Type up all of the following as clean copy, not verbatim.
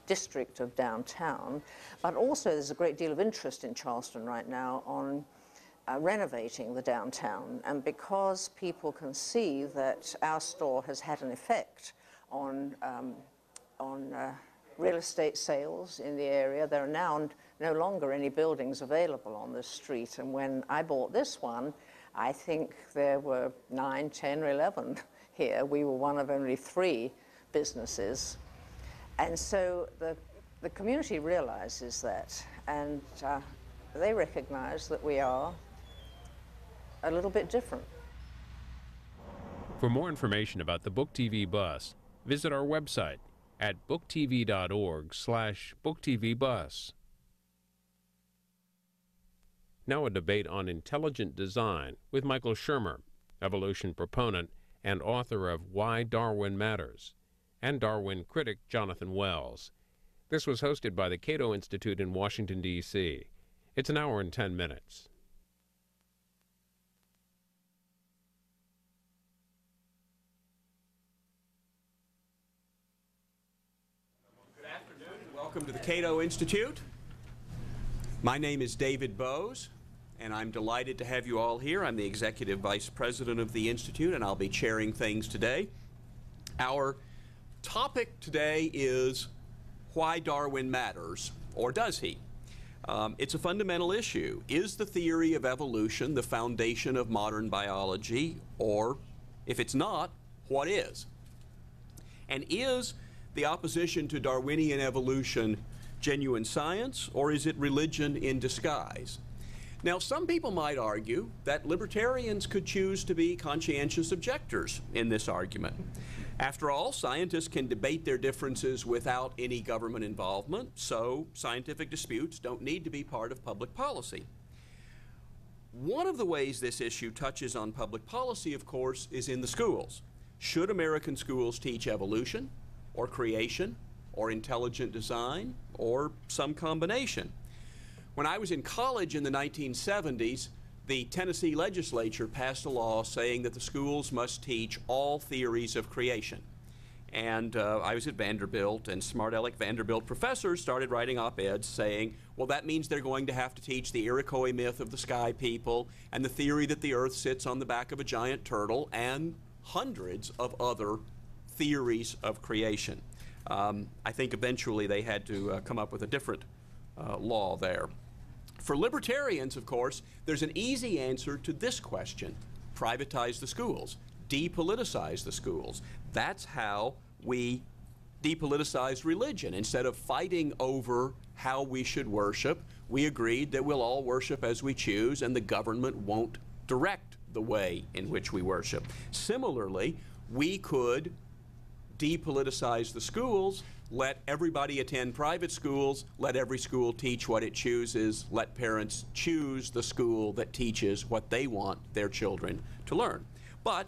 district of downtown, but also there's a great deal of interest in Charleston right now on renovating the downtown. And because people can see that our store has had an effect on real estate sales in the area, there are now no longer any buildings available on this street. And when I bought this one, I think there were 9, 10, or 11 here. We were one of only 3 businesses. And so the community realizes that, and they recognize that we are a little bit different. For more information about the Book TV Bus, visit our website at booktv.org/booktvbus. Now a debate on intelligent design with Michael Shermer, evolution proponent and author of Why Darwin Matters, and Darwin critic Jonathan Wells. This was hosted by the Cato Institute in Washington, D.C. It's an hour and 10 minutes. Good afternoon and welcome to the Cato Institute. My name is David Bowes, and I'm delighted to have you all here. I'm the Executive Vice President of the Institute, and I'll be chairing things today. Our topic today is why Darwin matters, or does he? It's a fundamental issue. Is the theory of evolution the foundation of modern biology, or if it's not, what is? And is the opposition to Darwinian evolution genuine science, or is it religion in disguise? Now, some people might argue that libertarians could choose to be conscientious objectors in this argument. After all, scientists can debate their differences without any government involvement, so scientific disputes don't need to be part of public policy. One of the ways this issue touches on public policy, of course, is in the schools. Should American schools teach evolution, or creation, or intelligent design, or some combination? When I was in college in the 1970s, the Tennessee legislature passed a law saying that the schools must teach all theories of creation. And I was at Vanderbilt, and smart aleck Vanderbilt professors started writing op-eds saying, well, that means they're going to have to teach the Iroquois myth of the sky people, and the theory that the earth sits on the back of a giant turtle, and hundreds of other theories of creation. I think eventually they had to come up with a different law there. For libertarians, of course, there's an easy answer to this question: privatize the schools, depoliticize the schools. That's how we depoliticize religion. Instead of fighting over how we should worship, we agreed that we'll all worship as we choose, and the government won't direct the way in which we worship. Similarly, we could depoliticize the schools, let everybody attend private schools, let every school teach what it chooses, let parents choose the school that teaches what they want their children to learn. But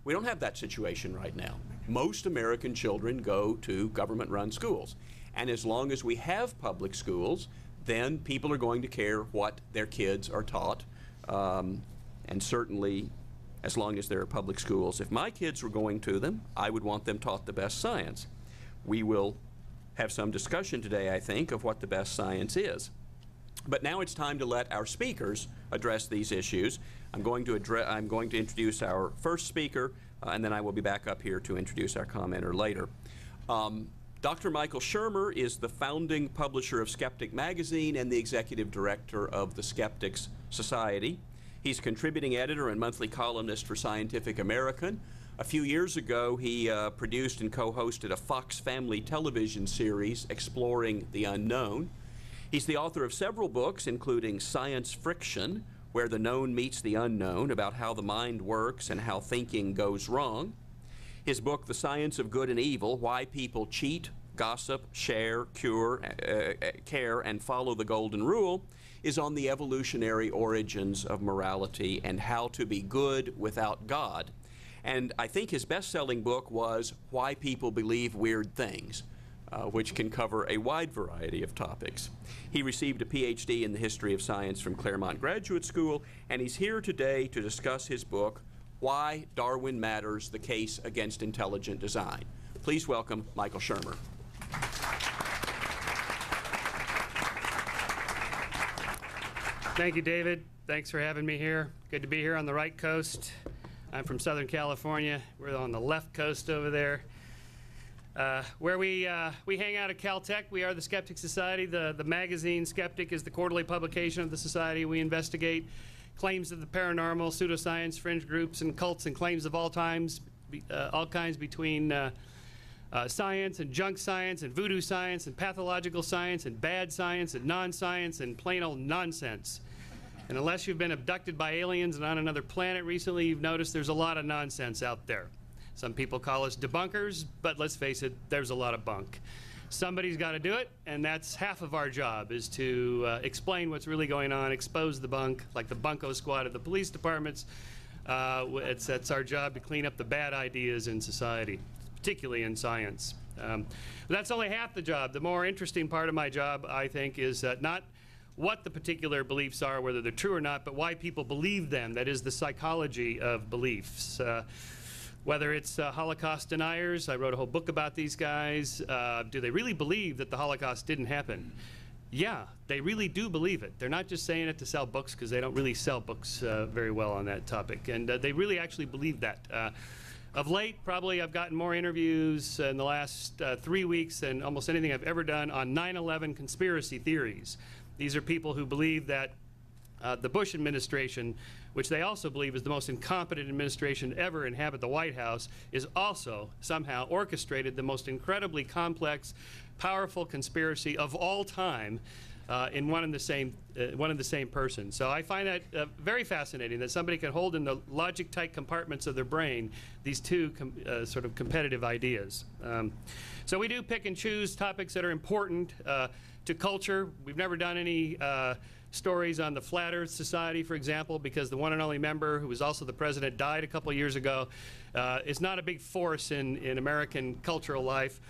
we don't have that situation right now. Most American children go to government-run schools. And as long as we have public schools, then people are going to care what their kids are taught. And certainly, as long as there are public schools, if my kids were going to them, I would want them taught the best science. We will have some discussion today, I think, of what the best science is. But now it's time to let our speakers address these issues. I'm going to introduce our first speaker, and then I will be back up here to introduce our commenter later. Dr. Michael Shermer is the founding publisher of Skeptic Magazine and the executive director of the Skeptics Society. He's a contributing editor and monthly columnist for Scientific American. A few years ago, he produced and co-hosted a Fox Family television series exploring the unknown. He's the author of several books, including Science Friction, Where the Known Meets the Unknown, about how the mind works and how thinking goes wrong. His book, The Science of Good and Evil, Why People Cheat, Gossip, Share, Care, and Follow the Golden Rule, is on the evolutionary origins of morality and how to be good without God. And I think his best-selling book was Why People Believe Weird Things, which can cover a wide variety of topics. He received a PhD in the history of science from Claremont Graduate School, and he's here today to discuss his book, Why Darwin Matters, The Case Against Intelligent Design. Please welcome Michael Shermer. Thank you, David. Thanks for having me here. Good to be here on the right coast. I'm from Southern California. We're on the left coast over there. Where we hang out at Caltech. We are the Skeptic Society. The magazine Skeptic is the quarterly publication of the society. We investigate claims of the paranormal, pseudoscience, fringe groups, and cults, and claims of all kinds between science and junk science and voodoo science and pathological science and bad science and non-science and plain old nonsense. And unless you've been abducted by aliens and on another planet recently, you've noticed there's a lot of nonsense out there. Some people call us debunkers, but let's face it, there's a lot of bunk. Somebody's got to do it, and that's half of our job, is to explain what's really going on, expose the bunk, like the bunko squad of the police departments. That's our job, to clean up the bad ideas in society, particularly in science. But that's only half the job. The more interesting part of my job, I think, is not what the particular beliefs are, whether they're true or not, but why people believe them. That is the psychology of beliefs. Whether it's Holocaust deniers, I wrote a whole book about these guys. Do they really believe that the Holocaust didn't happen? Yeah, they really do believe it. They're not just saying it to sell books, because they don't really sell books very well on that topic. And they really actually believe that. Of late, probably I've gotten more interviews in the last 3 weeks than almost anything I've ever done on 9/11 conspiracy theories. These are people who believe that the Bush administration, which they also believe is the most incompetent administration to ever inhabit the White House, is also somehow orchestrated the most incredibly complex, powerful conspiracy of all time in one and the same person. So I find that very fascinating, that somebody can hold in the logic-tight compartments of their brain these two sort of competitive ideas. So we do pick and choose topics that are important to culture. We've never done any stories on the Flat Earth Society, for example, because the one and only member, who was also the president, died a couple years ago. It's not a big force in American cultural life.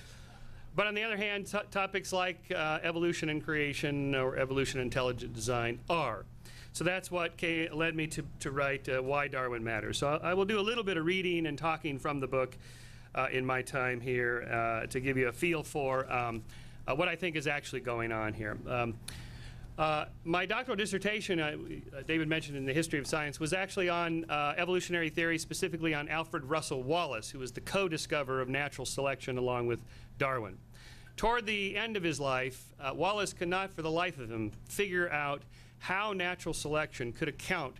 But on the other hand, topics like evolution and creation, or evolution and intelligent design, are. So that's what led me to write Why Darwin Matters. So I will do a little bit of reading and talking from the book in my time here to give you a feel for what I think is actually going on here. My doctoral dissertation, David mentioned in the history of science, was actually on evolutionary theory, specifically on Alfred Russel Wallace, who was the co-discoverer of natural selection along with Darwin. Toward the end of his life, Wallace could not for the life of him figure out how natural selection could account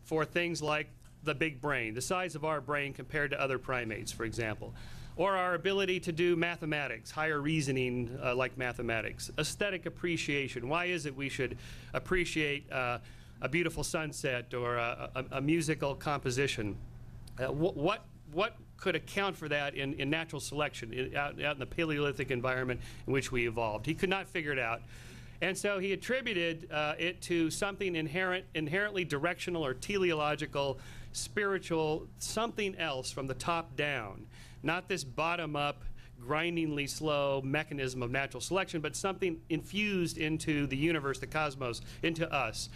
for things like the big brain, the size of our brain compared to other primates, for example, or our ability to do mathematics, higher reasoning like mathematics, aesthetic appreciation. Why is it we should appreciate a beautiful sunset or a musical composition? What could account for that in natural selection, out in the Paleolithic environment in which we evolved? He could not figure it out. And so he attributed it to something inherently directional or teleological, spiritual, something else from the top down. Not this bottom-up, grindingly slow mechanism of natural selection, but something infused into the universe, the cosmos, into us.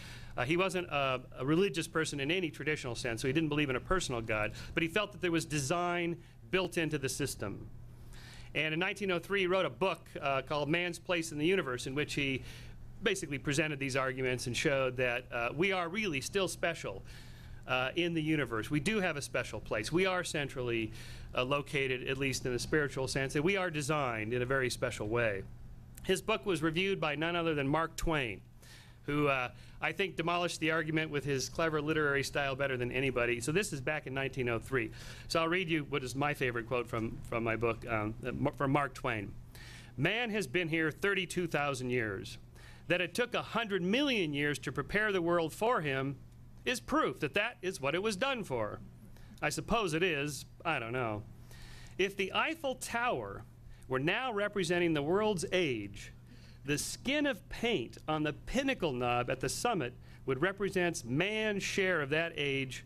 He wasn't a religious person in any traditional sense, so he didn't believe in a personal God, but he felt that there was design built into the system. And in 1903, he wrote a book called Man's Place in the Universe, in which he basically presented these arguments and showed that we are really still special in the universe. We do have a special place. We are centrally located, at least in a spiritual sense, and we are designed in a very special way. His book was reviewed by none other than Mark Twain, who I think demolished the argument with his clever literary style better than anybody. So this is back in 1903. So I'll read you what is my favorite quote from my book, from Mark Twain. "Man has been here 32,000 years. That it took 100 million years to prepare the world for him is proof that that is what it was done for. I suppose it is. I don't know. If the Eiffel Tower were now representing the world's age, the skin of paint on the pinnacle knob at the summit would represent man's share of that age,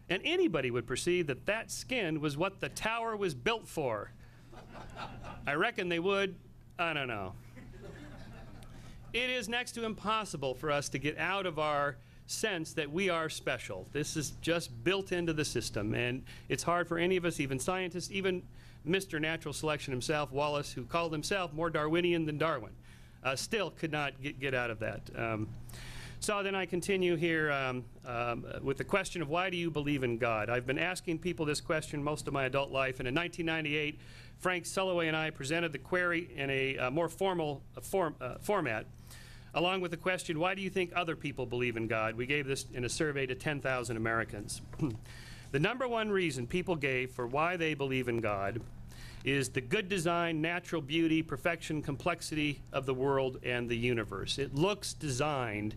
and anybody would perceive that that skin was what the tower was built for. I reckon they would. I don't know. It is next to impossible for us to get out of our sense that we are special. This is just built into the system, and it's hard for any of us, even scientists, even Mr. Natural Selection himself, Wallace, who called himself more Darwinian than Darwin, still could not get out of that. So then I continue here with the question of why do you believe in God? I've been asking people this question most of my adult life, and in 1998, Frank Sulloway and I presented the query in a more formal format, along with the question, why do you think other people believe in God? We gave this in a survey to 10,000 Americans. The #1 reason people gave for why they believe in God is the good design, natural beauty, perfection, complexity of the world and the universe. It looks designed,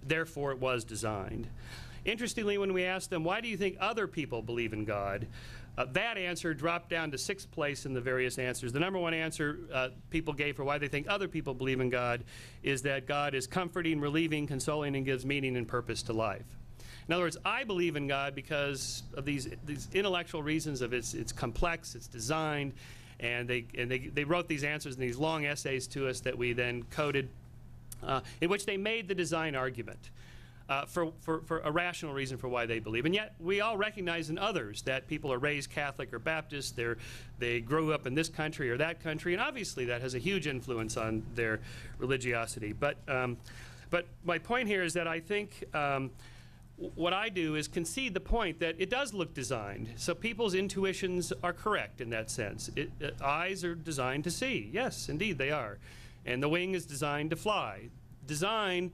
therefore it was designed. Interestingly, when we asked them, why do you think other people believe in God? That answer dropped down to 6th place in the various answers. The #1 answer people gave for why they think other people believe in God is that God is comforting, relieving, consoling, and gives meaning and purpose to life. In other words, I believe in God because of these intellectual reasons of it's complex, it's designed, and they wrote these answers in these long essays to us that we then coded, in which they made the design argument for a rational reason for why they believe. And yet we all recognize in others that people are raised Catholic or Baptist, they grew up in this country or that country, and obviously that has a huge influence on their religiosity. But my point here is that I think what I do is concede the point that it does look designed. So people's intuitions are correct in that sense. Eyes are designed to see. Yes, indeed they are. And the wing is designed to fly. Design,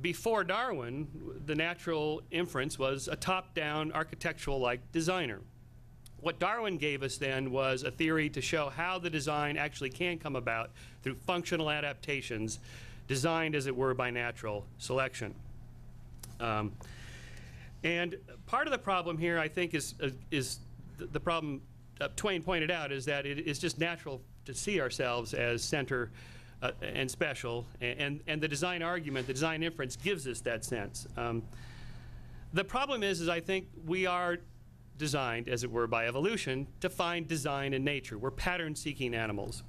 before Darwin, the natural inference was a top-down architectural-like designer. What Darwin gave us then was a theory to show how the design actually can come about through functional adaptations, designed as it were by natural selection. And part of the problem here, I think, is the problem Twain pointed out, is that it is just natural to see ourselves as center and special, and the design argument, the design inference, gives us that sense. The problem is I think we are designed, as it were, by evolution to find design in nature. We're pattern-seeking animals.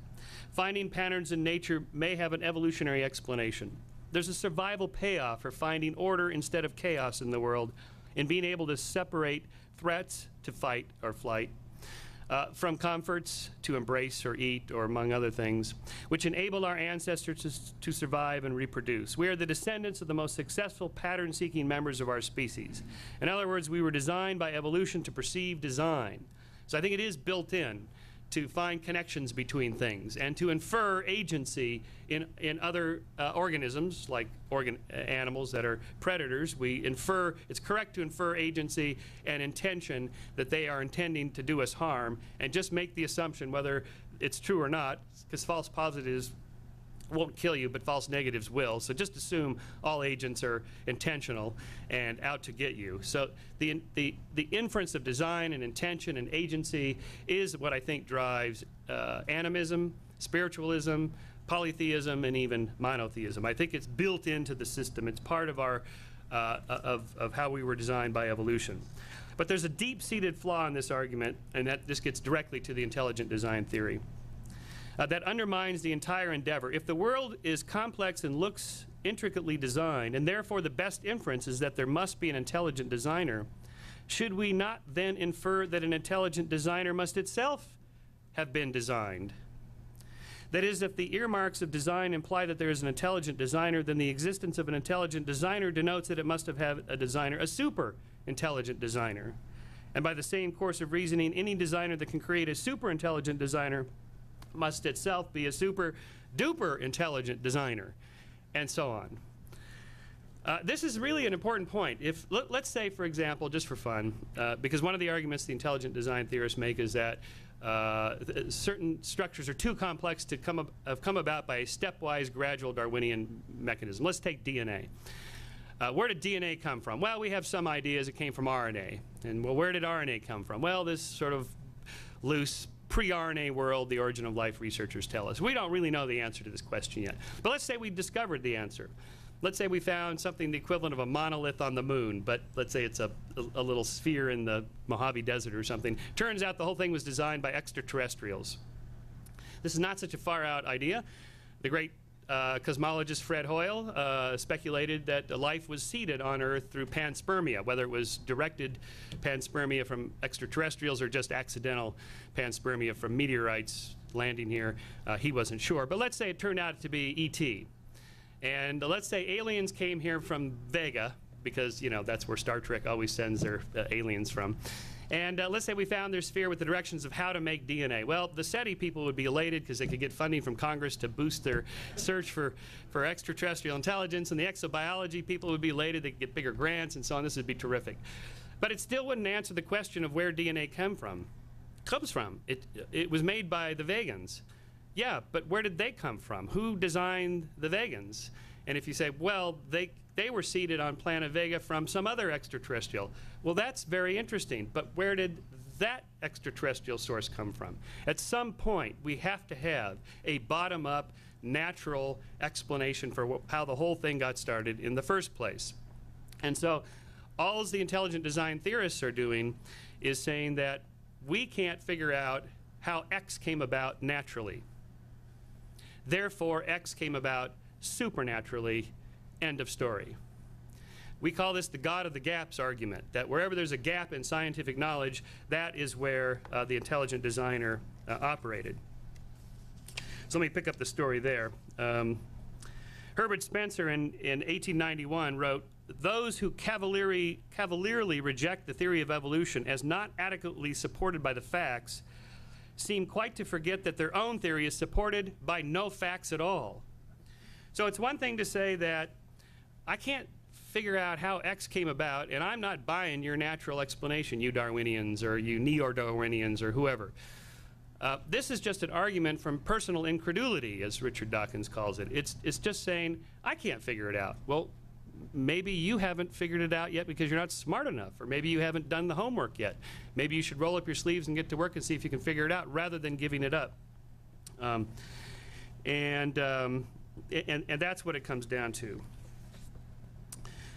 Finding patterns in nature may have an evolutionary explanation. There's a survival payoff for finding order instead of chaos in the world, in being able to separate threats to fight or flight from comforts to embrace or eat, or among other things, which enabled our ancestors to survive and reproduce. We are the descendants of the most successful pattern-seeking members of our species. In other words, we were designed by evolution to perceive design. So I think it is built in to find connections between things and to infer agency in other organisms, like animals that are predators. We infer, it's correct to infer agency and intention that they are intending to do us harm, and just make the assumption whether it's true or not, because false positives won't kill you, but false negatives will. So just assume all agents are intentional and out to get you. So the inference of design and intention and agency is what I think drives animism, spiritualism, polytheism, and even monotheism. I think it's built into the system. It's part of our of how we were designed by evolution. But there's a deep-seated flaw in this argument, and that this gets directly to the intelligent design theory. That undermines the entire endeavor. If the world is complex and looks intricately designed, and therefore the best inference is that there must be an intelligent designer, should we not then infer that an intelligent designer must itself have been designed? That is, if the earmarks of design imply that there is an intelligent designer, then the existence of an intelligent designer denotes that it must have had a designer, a super intelligent designer. And by the same course of reasoning, any designer that can create a super intelligent designer must itself be a super duper intelligent designer, and so on. This is really an important point. If let's say, for example, just for fun, because one of the arguments the intelligent design theorists make is that certain structures are too complex to have come about by a stepwise, gradual Darwinian mechanism. Let's take DNA. Where did DNA come from? Well, we have some ideas it came from RNA. And well, where did RNA come from? Well, this sort of loose pre-RNA world, the origin of life researchers tell us. We don't really know the answer to this question yet. But let's say we discovered the answer. Let's say we found something the equivalent of a monolith on the moon, but let's say it's a little sphere in the Mojave Desert or something. Turns out the whole thing was designed by extraterrestrials. This is not such a far-out idea. The great cosmologist Fred Hoyle speculated that life was seeded on Earth through panspermia, whether it was directed panspermia from extraterrestrials or just accidental panspermia from meteorites landing here. He wasn't sure. But let's say it turned out to be E.T. And let's say aliens came here from Vega, because, you know, that's where Star Trek always sends their aliens from. And let's say we found their sphere with the directions of how to make DNA. Well, the SETI people would be elated because they could get funding from Congress to boost their search for extraterrestrial intelligence, and the exobiology people would be elated. They could get bigger grants and so on. This would be terrific. But it still wouldn't answer the question of where DNA comes from. It was made by the Vegans. Yeah, but where did they come from? Who designed the Vegans? And if you say, well, they were seeded on planet Vega from some other extraterrestrial. Well, that's very interesting, but where did that extraterrestrial source come from? At some point, we have to have a bottom-up, natural explanation for how the whole thing got started in the first place. And so all the intelligent design theorists are doing is saying that we can't figure out how X came about naturally. Therefore, X came about supernaturally. End of story. We call this the God of the gaps argument, that wherever there's a gap in scientific knowledge, that is where the intelligent designer operated. So let me pick up the story there. Herbert Spencer in 1891 wrote, "Those who cavalierly reject the theory of evolution as not adequately supported by the facts seem quite to forget that their own theory is supported by no facts at all." So it's one thing to say that I can't figure out how X came about, and I'm not buying your natural explanation, you Darwinians or you neo-Darwinians or whoever. This is just an argument from personal incredulity, as Richard Dawkins calls it. It's just saying, I can't figure it out. Well, maybe you haven't figured it out yet because you're not smart enough, or maybe you haven't done the homework yet. Maybe you should roll up your sleeves and get to work and see if you can figure it out rather than giving it up. And that's what it comes down to.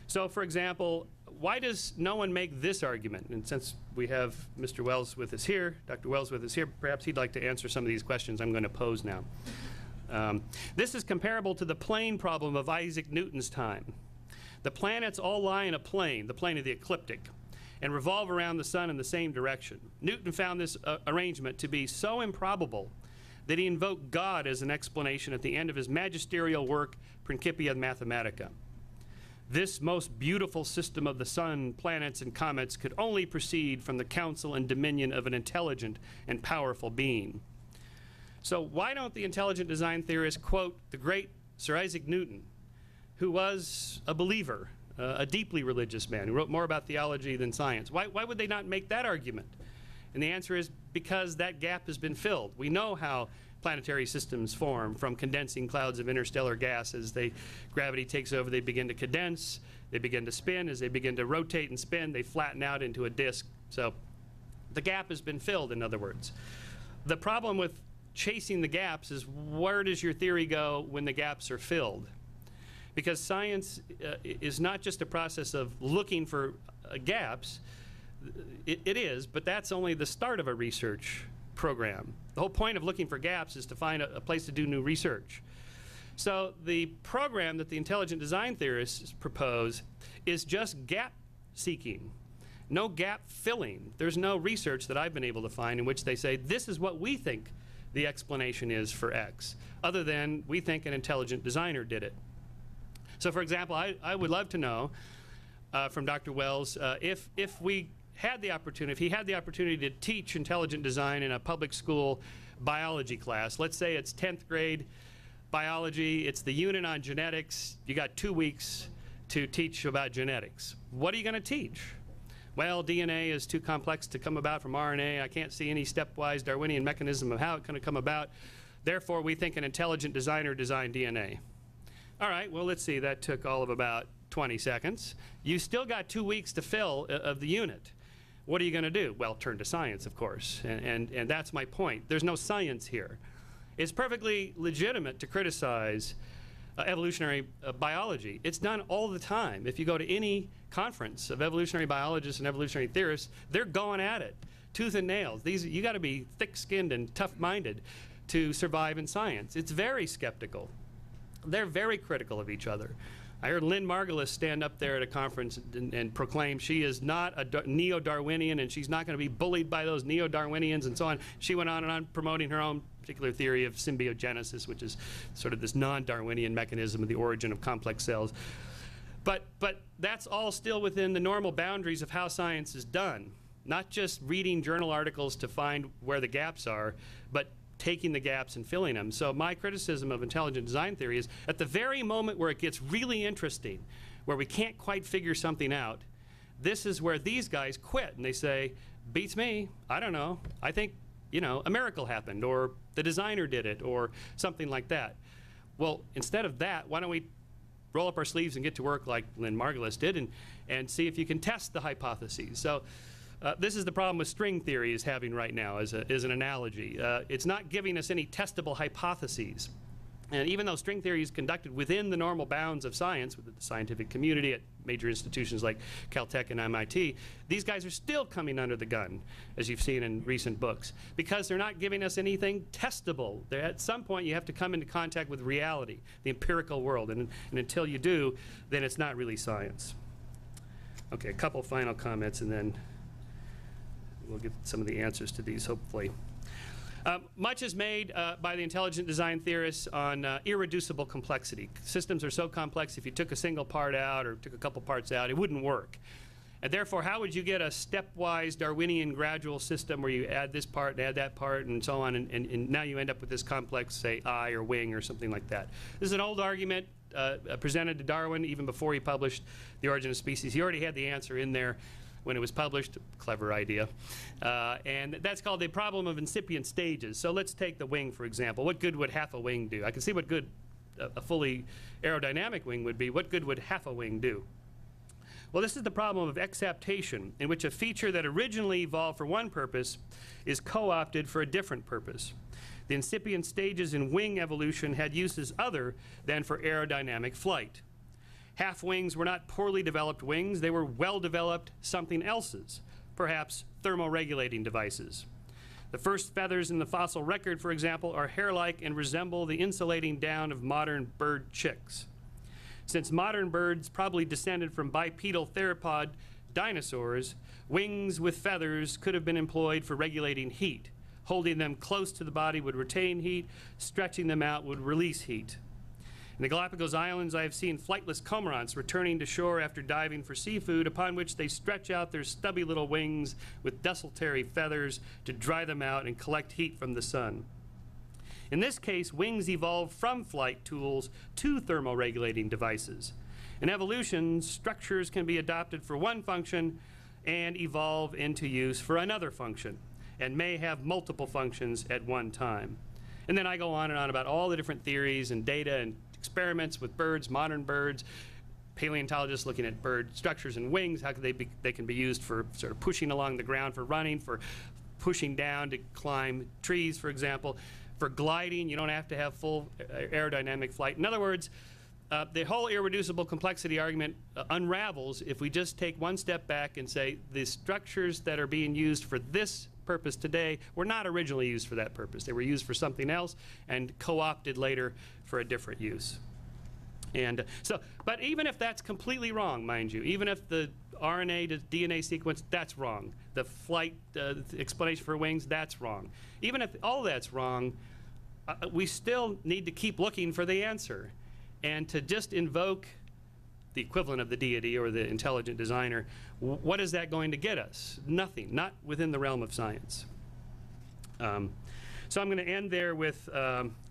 So, for example, why does no one make this argument? And since we have Mr. Wells with us here, Dr. Wells with us here, perhaps he'd like to answer some of these questions I'm going to pose now. This is comparable to the plane problem of Isaac Newton's time. The planets all lie in a plane, the plane of the ecliptic, and revolve around the sun in the same direction. Newton found this arrangement to be so improbable that he invoked God as an explanation at the end of his magisterial work, Principia Mathematica. This most beautiful system of the sun, planets, and comets could only proceed from the counsel and dominion of an intelligent and powerful being. So why don't the intelligent design theorists quote the great Sir Isaac Newton, who was a believer, a deeply religious man, who wrote more about theology than science? Why would they not make that argument? And the answer is because that gap has been filled. We know how planetary systems form from condensing clouds of interstellar gas. As gravity takes over, they begin to condense, they begin to spin. As they begin to rotate and spin, they flatten out into a disk. So the gap has been filled, in other words. The problem with chasing the gaps is, where does your theory go when the gaps are filled? Because science is not just a process of looking for gaps. It is, but that's only the start of a research program. The whole point of looking for gaps is to find a place to do new research. So the program that the intelligent design theorists propose is just gap seeking, no gap filling. There's no research that I've been able to find in which they say this is what we think the explanation is for X, other than we think an intelligent designer did it. So for example, I would love to know from Dr. Wells if he had the opportunity to teach intelligent design in a public school biology class. Let's say it's 10th grade biology, it's the unit on genetics. You got 2 weeks to teach about genetics. What are you going to teach? Well, DNA is too complex to come about from RNA. I can't see any stepwise Darwinian mechanism of how it's going to come about. Therefore, we think an intelligent designer designed DNA. All right, well, let's see. That took all of about 20 seconds. You still got 2 weeks to fill of the unit. What are you going to do? Well, turn to science, of course, and that's my point. There's no science here. It's perfectly legitimate to criticize evolutionary biology. It's done all the time. If you go to any conference of evolutionary biologists and evolutionary theorists, they're going at it, tooth and nails. You got to be thick-skinned and tough-minded to survive in science. It's very skeptical. They're very critical of each other. I heard Lynn Margulis stand up there at a conference and proclaim she is not a neo-Darwinian and she's not going to be bullied by those neo-Darwinians and so on. She went on and on promoting her own particular theory of symbiogenesis, which is sort of this non-Darwinian mechanism of the origin of complex cells. But that's all still within the normal boundaries of how science is done. Not just reading journal articles to find where the gaps are, but taking the gaps and filling them. So my criticism of intelligent design theory is at the very moment where it gets really interesting, where we can't quite figure something out, this is where these guys quit and they say, beats me, I don't know, I think, you know, a miracle happened, or the designer did it, or something like that. Well, instead of that, why don't we roll up our sleeves and get to work like Lynn Margulis did and see if you can test the hypotheses. So this is the problem with string theory is having right now as an analogy. It's not giving us any testable hypotheses. And even though string theory is conducted within the normal bounds of science, with the scientific community at major institutions like Caltech and MIT, these guys are still coming under the gun, as you've seen in recent books, because they're not giving us anything testable. At some point you have to come into contact with reality, the empirical world, and until you do, then it's not really science. Okay, a couple final comments and then we'll get some of the answers to these, hopefully. Much is made by the intelligent design theorists on irreducible complexity. Systems are so complex, if you took a single part out or took a couple parts out, it wouldn't work. And therefore, how would you get a stepwise Darwinian gradual system where you add this part and add that part and so on, and now you end up with this complex, say, eye or wing or something like that? This is an old argument presented to Darwin even before he published The Origin of Species. He already had the answer in there when it was published. Clever idea. And that's called the problem of incipient stages. So let's take the wing, for example. What good would half a wing do? I can see what good a fully aerodynamic wing would be. What good would half a wing do? Well, this is the problem of exaptation, in which a feature that originally evolved for one purpose is co-opted for a different purpose. The incipient stages in wing evolution had uses other than for aerodynamic flight. Half wings were not poorly developed wings, they were well-developed something else's, perhaps thermoregulating devices. The first feathers in the fossil record, for example, are hair-like and resemble the insulating down of modern bird chicks. Since modern birds probably descended from bipedal theropod dinosaurs, wings with feathers could have been employed for regulating heat. Holding them close to the body would retain heat, stretching them out would release heat. In the Galapagos Islands, I have seen flightless cormorants returning to shore after diving for seafood, upon which they stretch out their stubby little wings with desultory feathers to dry them out and collect heat from the sun. In this case, wings evolved from flight tools to thermoregulating devices. In evolution, structures can be adopted for one function and evolve into use for another function, and may have multiple functions at one time. And then I go on and on about all the different theories and data and experiments with birds, modern birds, paleontologists looking at bird structures and wings, how could they can be used for sort of pushing along the ground, for running, for pushing down to climb trees, for example. For gliding, you don't have to have full aerodynamic flight. In other words, the whole irreducible complexity argument unravels if we just take one step back and say the structures that are being used for this purpose today were not originally used for that purpose. They were used for something else and co-opted later for a different use. And but even if that's completely wrong, mind you, even if the RNA to DNA sequence, that's wrong. The flight explanation for wings, that's wrong. Even if all that's wrong, we still need to keep looking for the answer. And to just invoke the equivalent of the deity or the intelligent designer, what is that going to get us? Nothing, not within the realm of science. So I'm going to end there with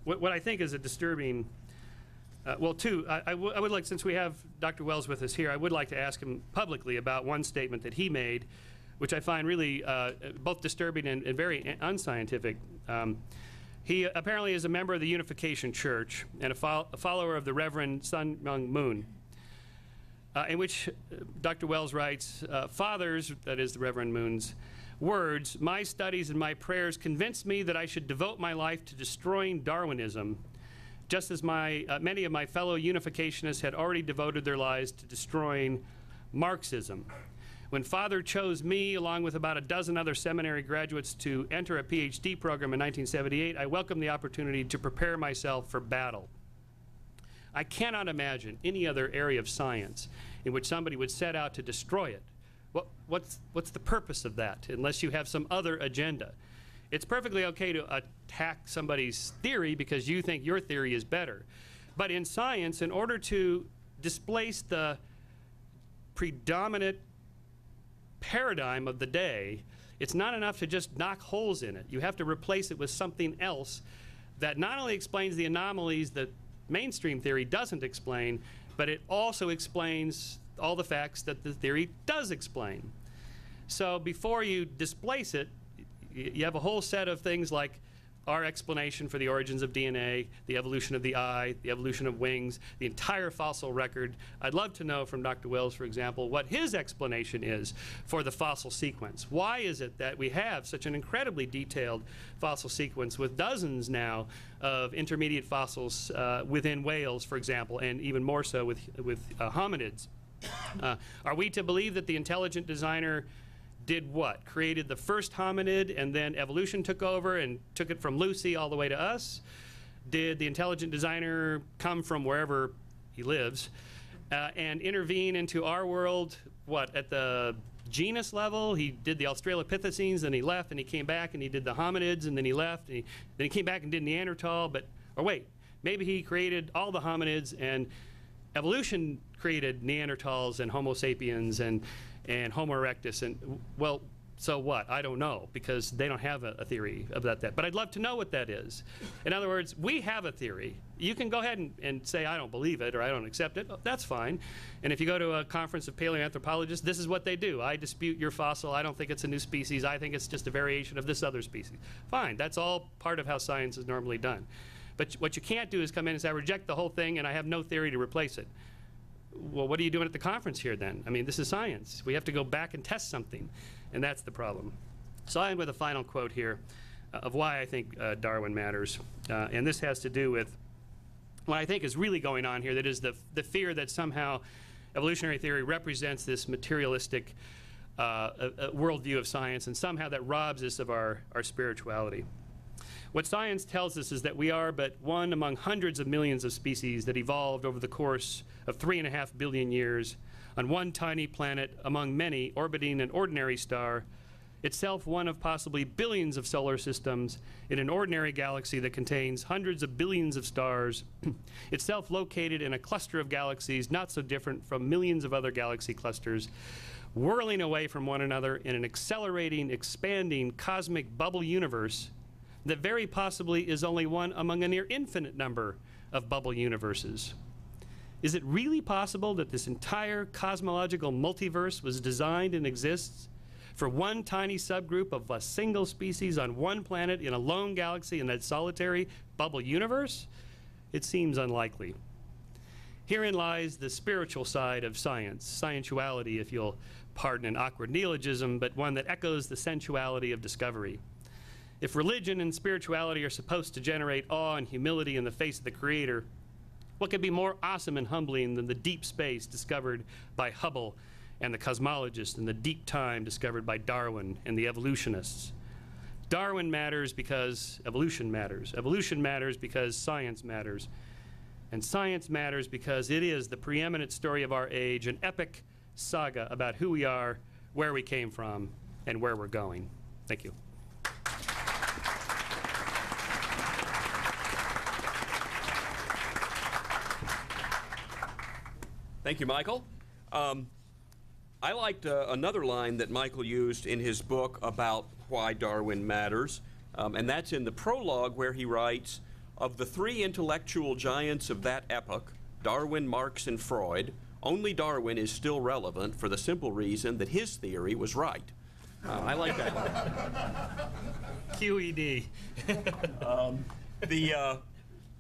what I think is a disturbing, well, two. I would like, since we have Dr. Wells with us here, I would like to ask him publicly about one statement that he made, which I find really both disturbing and very unscientific. He apparently is a member of the Unification Church and a follower of the Reverend Sun Myung Moon, in which Dr. Wells writes, Fathers, that is the Reverend Moon's words, my studies and my prayers convinced me that I should devote my life to destroying Darwinism, just as many of my fellow unificationists had already devoted their lives to destroying Marxism. When Father chose me, along with about a dozen other seminary graduates, to enter a PhD program in 1978, I welcomed the opportunity to prepare myself for battle. I cannot imagine any other area of science in which somebody would set out to destroy it. What's the purpose of that, unless you have some other agenda? it's perfectly okay to attack somebody's theory because you think your theory is better. But in science, in order to displace the predominant paradigm of the day, it's not enough to just knock holes in it. You have to replace it with something else that not only explains the anomalies that mainstream theory doesn't explain, but it also explains all the facts that the theory does explain. So before you displace it, you have a whole set of things like our explanation for the origins of DNA, the evolution of the eye, the evolution of wings, the entire fossil record. I'd love to know from Dr. Wells, for example, what his explanation is for the fossil sequence. Why is it that we have such an incredibly detailed fossil sequence with dozens now of intermediate fossils within whales, for example, and even more so with hominids? Are we to believe that the intelligent designer did what? Created the first hominid and then evolution took over and took it from Lucy all the way to us? Did the intelligent designer come from wherever he lives and intervene into our world, what, at the genus level? He did the Australopithecines, then he left, and he came back and he did the hominids, and then he left, and then he came back and did Neanderthal, or wait, maybe he created all the hominids and evolution created Neanderthals and Homo sapiens and Homo erectus, and well, so what? I don't know, because they don't have a theory about that. But I'd love to know what that is. In other words, we have a theory. You can go ahead and say, I don't believe it, or I don't accept it. That's fine. And if you go to a conference of paleoanthropologists, this is what they do. I dispute your fossil. I don't think it's a new species. I think it's just a variation of this other species. Fine. That's all part of how science is normally done. But what you can't do is come in and say, I reject the whole thing, and I have no theory to replace it. Well, what are you doing at the conference here then? I mean, this is science. We have to go back and test something, and that's the problem. So I end with a final quote here of why I think Darwin matters. And this has to do with what I think is really going on here, that is the fear that somehow evolutionary theory represents this materialistic worldview of science, and somehow that robs us of our spirituality. What science tells us is that we are but one among hundreds of millions of species that evolved over the course of 3.5 billion years on one tiny planet among many orbiting an ordinary star, itself one of possibly billions of solar systems in an ordinary galaxy that contains hundreds of billions of stars, itself located in a cluster of galaxies not so different from millions of other galaxy clusters, whirling away from one another in an accelerating, expanding cosmic bubble universe that very possibly is only one among a near infinite number of bubble universes. Is it really possible that this entire cosmological multiverse was designed and exists for one tiny subgroup of a single species on one planet in a lone galaxy in that solitary bubble universe? It seems unlikely. Herein lies the spiritual side of science, scientuality, if you'll pardon an awkward neologism, but one that echoes the sensuality of discovery. If religion and spirituality are supposed to generate awe and humility in the face of the Creator, what could be more awesome and humbling than the deep space discovered by Hubble and the cosmologists, and the deep time discovered by Darwin and the evolutionists? Darwin matters because evolution matters. Evolution matters because science matters. And science matters because it is the preeminent story of our age, an epic saga about who we are, where we came from, and where we're going. Thank you. Thank you, Michael. I liked another line that Michael used in his book about why Darwin matters, and that's in the prologue where he writes, of the three intellectual giants of that epoch, Darwin, Marx, and Freud, only Darwin is still relevant for the simple reason that his theory was right. I like that line. QED. The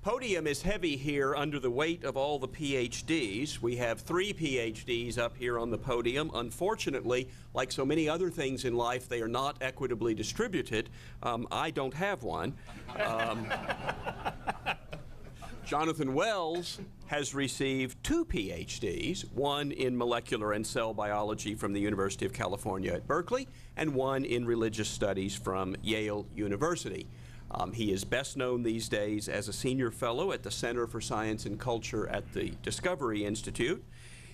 podium is heavy here under the weight of all the PhDs. We have 3 PhDs up here on the podium. Unfortunately, like so many other things in life, they are not equitably distributed. I don't have one. Jonathan Wells has received 2 PhDs, one in molecular and cell biology from the University of California at Berkeley, and one in religious studies from Yale University. He is best known these days as a senior fellow at the Center for Science and Culture at the Discovery Institute.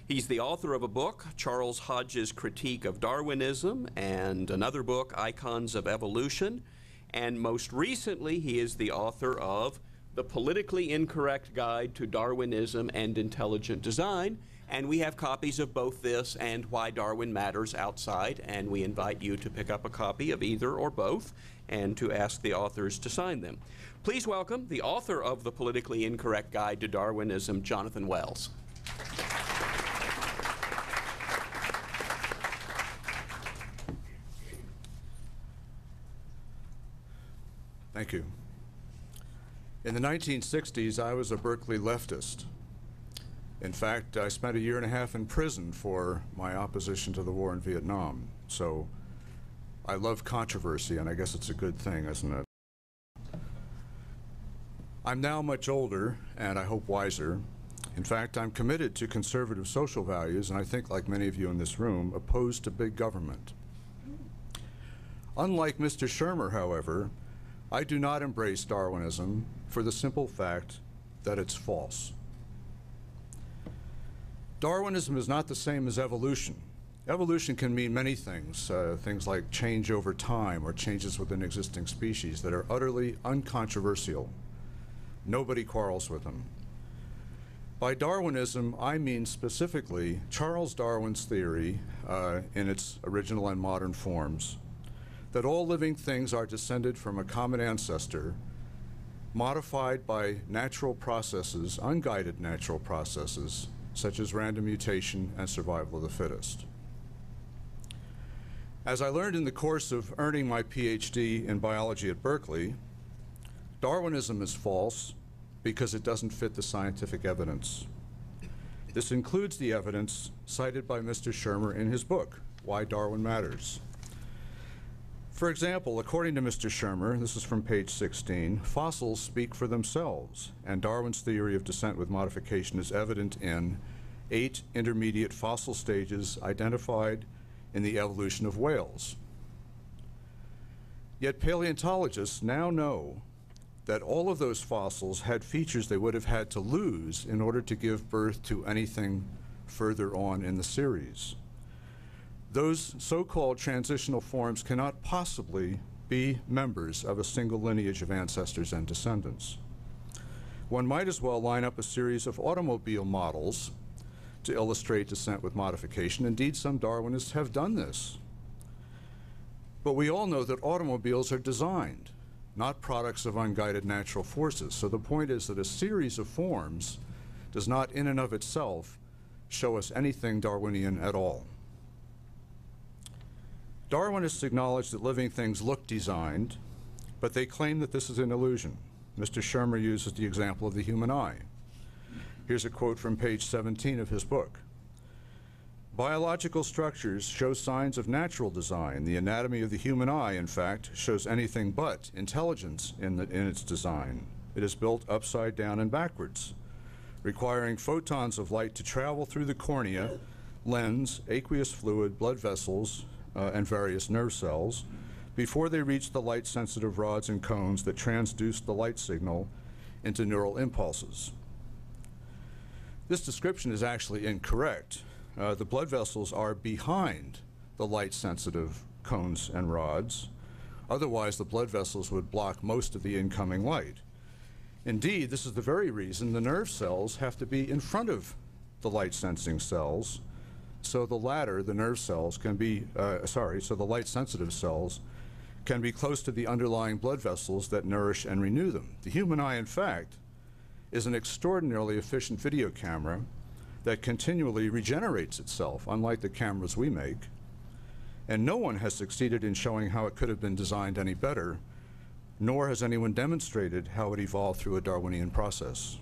He's the author of a book, Charles Hodge's Critique of Darwinism, and another book, Icons of Evolution. and most recently he is the author of The Politically Incorrect Guide to Darwinism and Intelligent Design, and we have copies of both this and Why Darwin Matters outside, and we invite you to pick up a copy of either or both and to ask the authors to sign them. Please welcome the author of The Politically Incorrect Guide to Darwinism, Jonathan Wells. Thank you. In the 1960s, I was a Berkeley leftist. In fact, I spent 1.5 years in prison for my opposition to the war in Vietnam. So I love controversy, and I guess it's a good thing, isn't it? I'm now much older, and I hope wiser. In fact, I'm committed to conservative social values, and I think, like many of you in this room, opposed to big government. Unlike Mr. Shermer, however, I do not embrace Darwinism for the simple fact that it's false. Darwinism is not the same as evolution. Evolution can mean many things, things like change over time or changes within existing species that are utterly uncontroversial. Nobody quarrels with them. By Darwinism, I mean specifically Charles Darwin's theory in its original and modern forms, that all living things are descended from a common ancestor, modified by natural processes, unguided natural processes, such as random mutation and survival of the fittest. As I learned in the course of earning my PhD in biology at Berkeley, Darwinism is false because it doesn't fit the scientific evidence. This includes the evidence cited by Mr. Shermer in his book, Why Darwin Matters. For example, according to Mr. Shermer, this is from page 16, fossils speak for themselves, and Darwin's theory of descent with modification is evident in 8 intermediate fossil stages identified in the evolution of whales. Yet paleontologists now know that all of those fossils had features they would have had to lose in order to give birth to anything further on in the series. Those so-called transitional forms cannot possibly be members of a single lineage of ancestors and descendants. One might as well line up a series of automobile models to illustrate descent with modification. Indeed, some Darwinists have done this. But we all know that automobiles are designed, not products of unguided natural forces. So the point is that a series of forms does not in and of itself show us anything Darwinian at all. Darwinists acknowledge that living things look designed, but they claim that this is an illusion. Mr. Shermer uses the example of the human eye. Here's a quote from page 17 of his book. Biological structures show signs of natural design. The anatomy of the human eye, in fact, shows anything but intelligence in its design. It is built upside down and backwards, requiring photons of light to travel through the cornea, lens, aqueous fluid, blood vessels, and various nerve cells before they reach the light-sensitive rods and cones that transduce the light signal into neural impulses. This description is actually incorrect. The blood vessels are behind the light-sensitive cones and rods. Otherwise, the blood vessels would block most of the incoming light. Indeed, this is the very reason the nerve cells have to be in front of the light-sensing cells, so the latter, the nerve cells, can be, so the light-sensitive cells can be close to the underlying blood vessels that nourish and renew them. The human eye, in fact, is an extraordinarily efficient video camera that continually regenerates itself, unlike the cameras we make. And no one has succeeded in showing how it could have been designed any better, nor has anyone demonstrated how it evolved through a Darwinian process.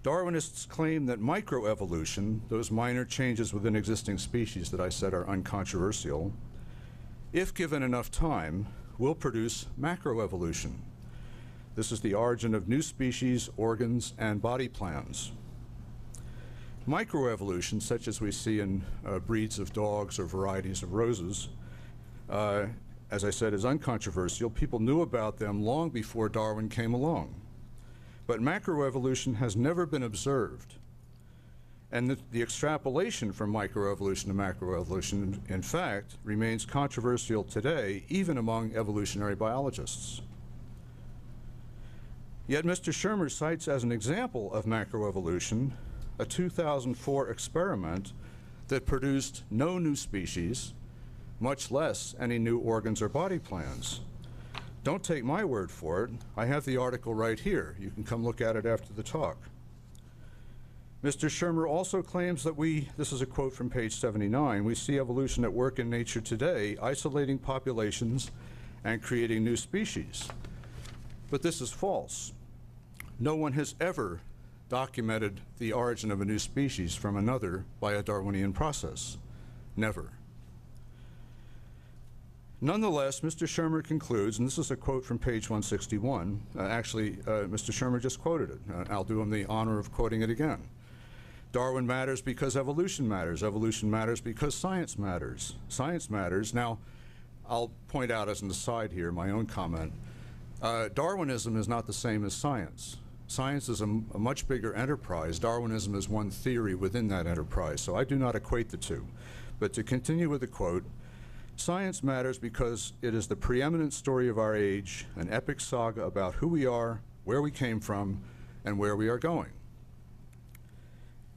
Darwinists claim that microevolution, those minor changes within existing species that I said are uncontroversial, if given enough time, will produce macroevolution. This is the origin of new species, organs, and body plans. Microevolution, such as we see in breeds of dogs or varieties of roses, as I said, is uncontroversial. People knew about them long before Darwin came along. But macroevolution has never been observed. And the extrapolation from microevolution to macroevolution, in fact, remains controversial today, even among evolutionary biologists. Yet Mr. Shermer cites as an example of macroevolution a 2004 experiment that produced no new species, much less any new organs or body plans. Don't take my word for it. I have the article right here. You can come look at it after the talk. Mr. Shermer also claims that this is a quote from page 79, we see evolution at work in nature today, isolating populations and creating new species. But this is false. No one has ever documented the origin of a new species from another by a Darwinian process. Never. Nonetheless, Mr. Shermer concludes, and this is a quote from page 161. Mr. Shermer just quoted it. I'll do him the honor of quoting it again. Darwin matters because evolution matters. Evolution matters because science matters. Science matters. Now, I'll point out as an aside here, my own comment. Darwinism is not the same as science. Science is a much bigger enterprise. Darwinism is one theory within that enterprise, so I do not equate the two. But to continue with the quote, science matters because it is the preeminent story of our age, an epic saga about who we are, where we came from, and where we are going.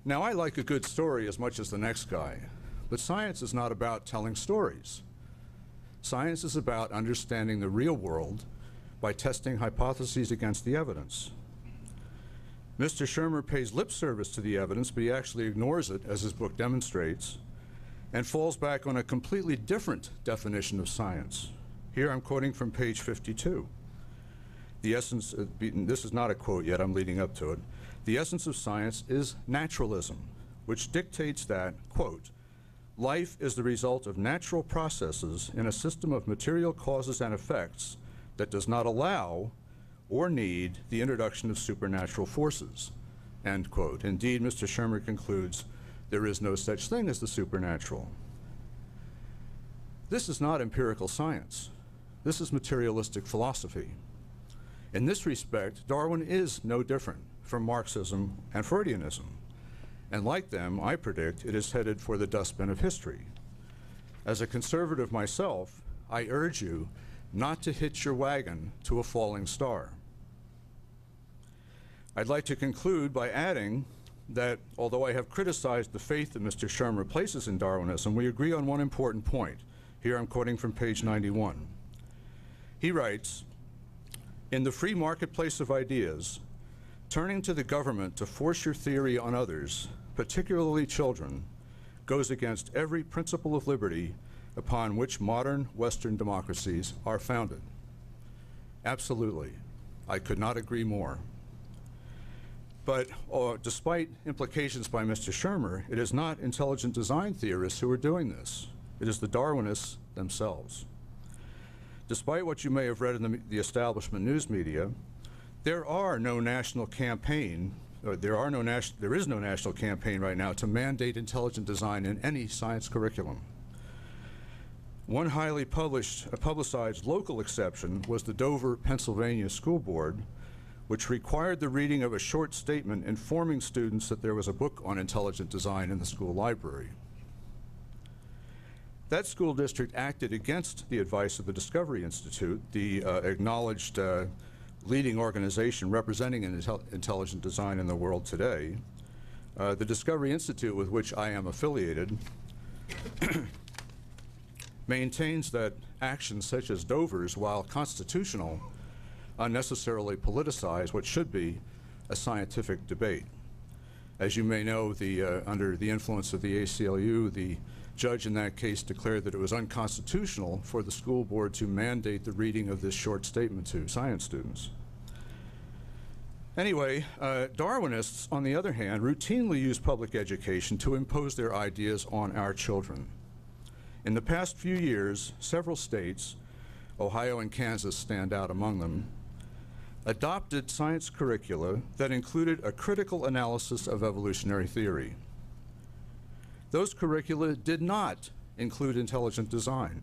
Now, I like a good story as much as the next guy, but science is not about telling stories. Science is about understanding the real world by testing hypotheses against the evidence. Mr. Shermer pays lip service to the evidence, but he actually ignores it, as his book demonstrates, and falls back on a completely different definition of science. Here I'm quoting from page 52. The essence, this is not a quote yet, I'm leading up to it. The essence of science is naturalism, which dictates that, quote, life is the result of natural processes in a system of material causes and effects that does not allow or need the introduction of supernatural forces, end quote. Indeed, Mr. Shermer concludes, there is no such thing as the supernatural. This is not empirical science. This is materialistic philosophy. In this respect, Darwin is no different from Marxism and Freudianism. And like them, I predict it is headed for the dustbin of history. As a conservative myself, I urge you not to hitch your wagon to a falling star. I'd like to conclude by adding that although I have criticized the faith that Mr. Shermer places in Darwinism, we agree on one important point. Here I'm quoting from page 91. He writes, in the free marketplace of ideas, turning to the government to force your theory on others, particularly children, goes against every principle of liberty upon which modern Western democracies are founded. Absolutely. I could not agree more. But despite implications by Mr. Shermer, it is not intelligent design theorists who are doing this. It is the Darwinists themselves. Despite what you may have read in the establishment news media, there is no national campaign right now to mandate intelligent design in any science curriculum. One highly publicized local exception was the Dover, Pennsylvania School Board, which required the reading of a short statement informing students that there was a book on intelligent design in the school library. That school district acted against the advice of the Discovery Institute, the acknowledged leading organization representing intelligent design in the world today. The Discovery Institute, with which I am affiliated, maintains that actions such as Dover's, while constitutional, unnecessarily politicize what should be a scientific debate. As you may know, under the influence of the ACLU, the judge in that case declared that it was unconstitutional for the school board to mandate the reading of this short statement to science students. Anyway, Darwinists, on the other hand, routinely use public education to impose their ideas on our children. In the past few years, several states, Ohio and Kansas stand out among them, adopted science curricula that included a critical analysis of evolutionary theory. Those curricula did not include intelligent design.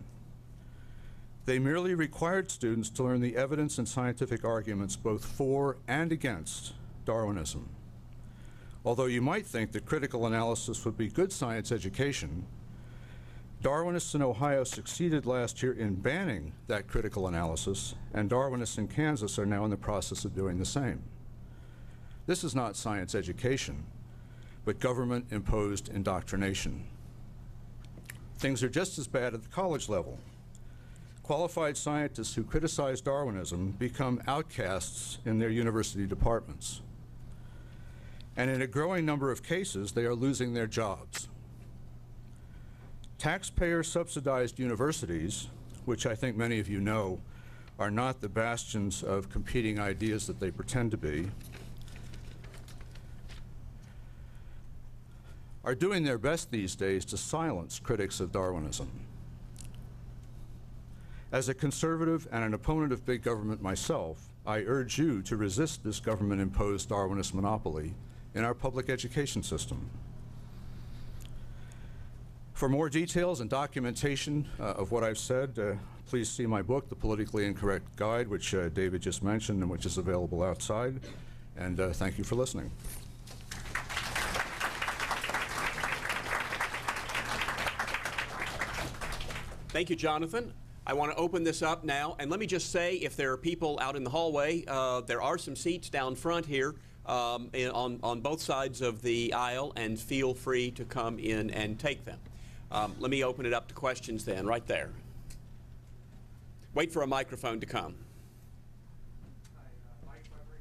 They merely required students to learn the evidence and scientific arguments both for and against Darwinism. Although you might think that critical analysis would be good science education, Darwinists in Ohio succeeded last year in banning that critical analysis, and Darwinists in Kansas are now in the process of doing the same. This is not science education, but government-imposed indoctrination. Things are just as bad at the college level. Qualified scientists who criticize Darwinism become outcasts in their university departments. And in a growing number of cases, they are losing their jobs. Taxpayer-subsidized universities, which I think many of you know are not the bastions of competing ideas that they pretend to be, are doing their best these days to silence critics of Darwinism. As a conservative and an opponent of big government myself, I urge you to resist this government-imposed Darwinist monopoly in our public education system. For more details and documentation of what I've said, please see my book, The Politically Incorrect Guide, which David just mentioned and which is available outside. And thank you for listening. Thank you, Jonathan. I want to open this up now, and let me just say, if there are people out in the hallway, there are some seats down front here on both sides of the aisle, and feel free to come in and take them. Let me open it up to questions then, right there. Wait for a microphone to come. Hi, Mike Weber.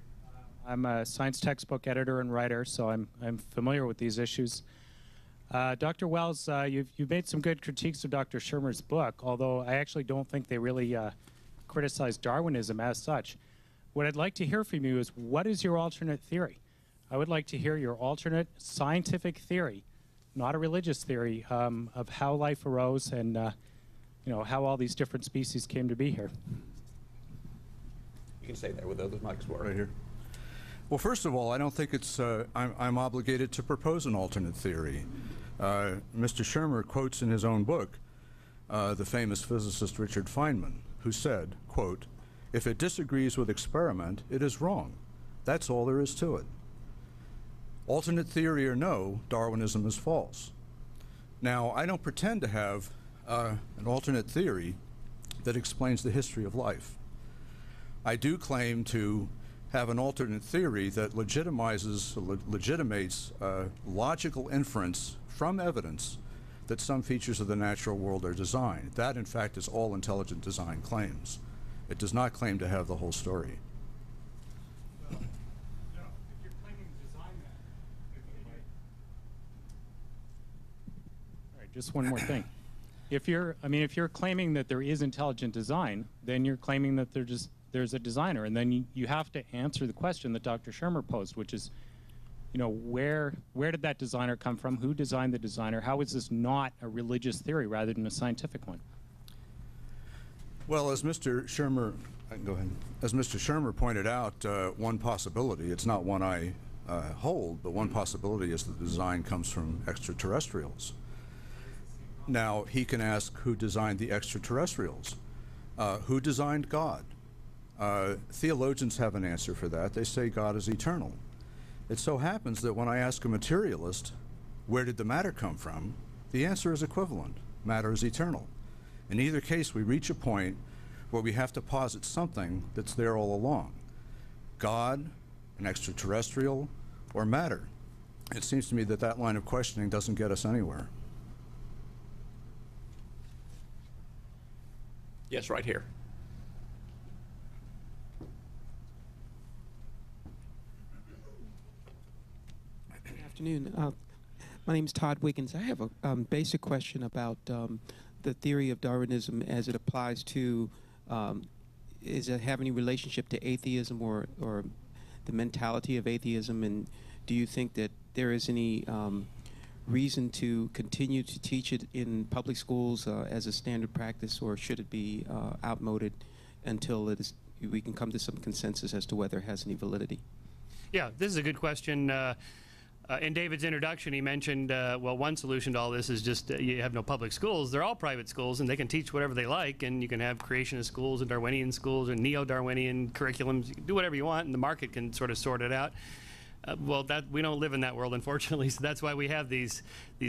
I'm a science textbook editor and writer, so I'm familiar with these issues. Dr. Wells, you've made some good critiques of Dr. Shermer's book, although I actually don't think they really criticize Darwinism as such. What I'd like to hear from you is, what is your alternate theory? I would like to hear your alternate scientific theory, not a religious theory, of how life arose and you know, how all these different species came to be here. You can stay there with those mics work. Right here. Well, first of all, I don't think it's, I'm obligated to propose an alternate theory. Mr. Shermer quotes in his own book the famous physicist Richard Feynman, who said, quote, "If it disagrees with experiment, it is wrong. That's all there is to it." Alternate theory or no, Darwinism is false. Now, I don't pretend to have an alternate theory that explains the history of life. I do claim to have an alternate theory that legitimates logical inference from evidence that some features of the natural world are designed. That, in fact, is all intelligent design claims. It does not claim to have the whole story. No, if you're claiming to design that, all right, just one more thing. If you're claiming that there is intelligent design, then you're claiming that there's a designer, and then you have to answer the question that Dr. Shermer posed, which is, you know, where did that designer come from? Who designed the designer? How is this not a religious theory rather than a scientific one? Well, as Mr. Shermer, go ahead. As Mr. Shermer pointed out, one possibility, it's not one I hold, but one possibility is that the design comes from extraterrestrials. Now, he can ask who designed the extraterrestrials. Who designed God? Theologians have an answer for that. They say God is eternal. It so happens that when I ask a materialist, where did the matter come from, the answer is equivalent. Matter is eternal. In either case, we reach a point where we have to posit something that's there all along. God, an extraterrestrial, or matter. It seems to me that that line of questioning doesn't get us anywhere. Yes, right here. Good afternoon. My name is Todd Wiggins. I have a basic question about the theory of Darwinism as it applies to, is it have any relationship to atheism or the mentality of atheism, and do you think that there is any reason to continue to teach it in public schools as a standard practice, or should it be outmoded until we can come to some consensus as to whether it has any validity? Yeah, this is a good question. In David's introduction, he mentioned, well, one solution to all this is just you have no public schools. They're all private schools, and they can teach whatever they like, and you can have creationist schools and Darwinian schools and neo-Darwinian curriculums. You can do whatever you want, and the market can sort of sort it out. Well, we don't live in that world, unfortunately, so that's why we have these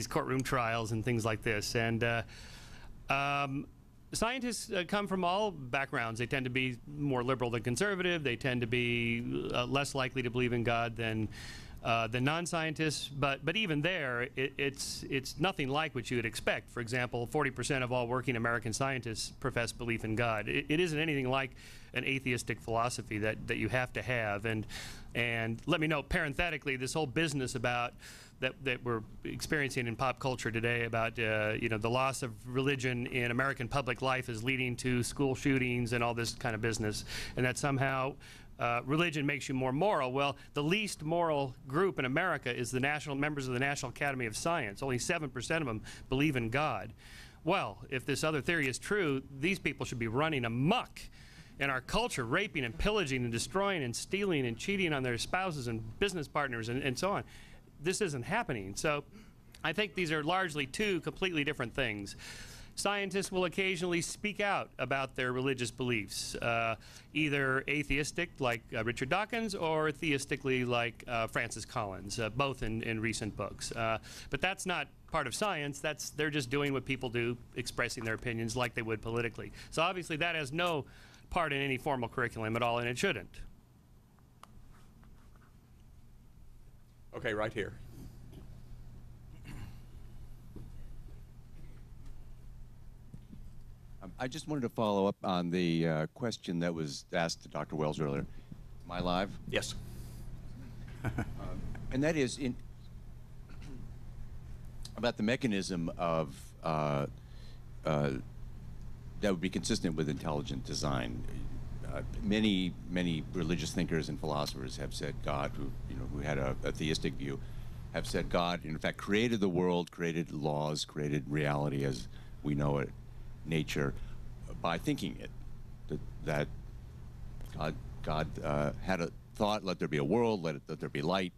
courtroom trials and things like this. And scientists come from all backgrounds. They tend to be more liberal than conservative. They tend to be less likely to believe in God than non-scientists. But even there, it's nothing like what you would expect. For example, 40% of all working American scientists profess belief in God. It isn't anything like an atheistic philosophy that you have to have. And let me note parenthetically, this whole business about that we're experiencing in pop culture today about the loss of religion in American public life is leading to school shootings and all this kind of business, and that somehow religion makes you more moral. Well, the least moral group in America is the members of the National Academy of Science. Only 7% of them believe in God. Well, if this other theory is true, these people should be running amok in our culture, raping and pillaging and destroying and stealing and cheating on their spouses and business partners and so on. This isn't happening. So I think these are largely two completely different things. Scientists will occasionally speak out about their religious beliefs, either atheistic like Richard Dawkins or theistically like Francis Collins, both in recent books. But that's not part of science. They're just doing what people do, expressing their opinions like they would politically. So obviously that has no part in any formal curriculum at all, and it shouldn't. Okay, right here. I just wanted to follow up on the question that was asked to Dr. Wells earlier. Am I live? Yes. And that is about the mechanism of that would be consistent with intelligent design. Many religious thinkers and philosophers have said God, who had a theistic view, have said God, in fact, created the world, created laws, created reality as we know it, nature, by thinking it. That God had a thought, let there be a world, let there be light,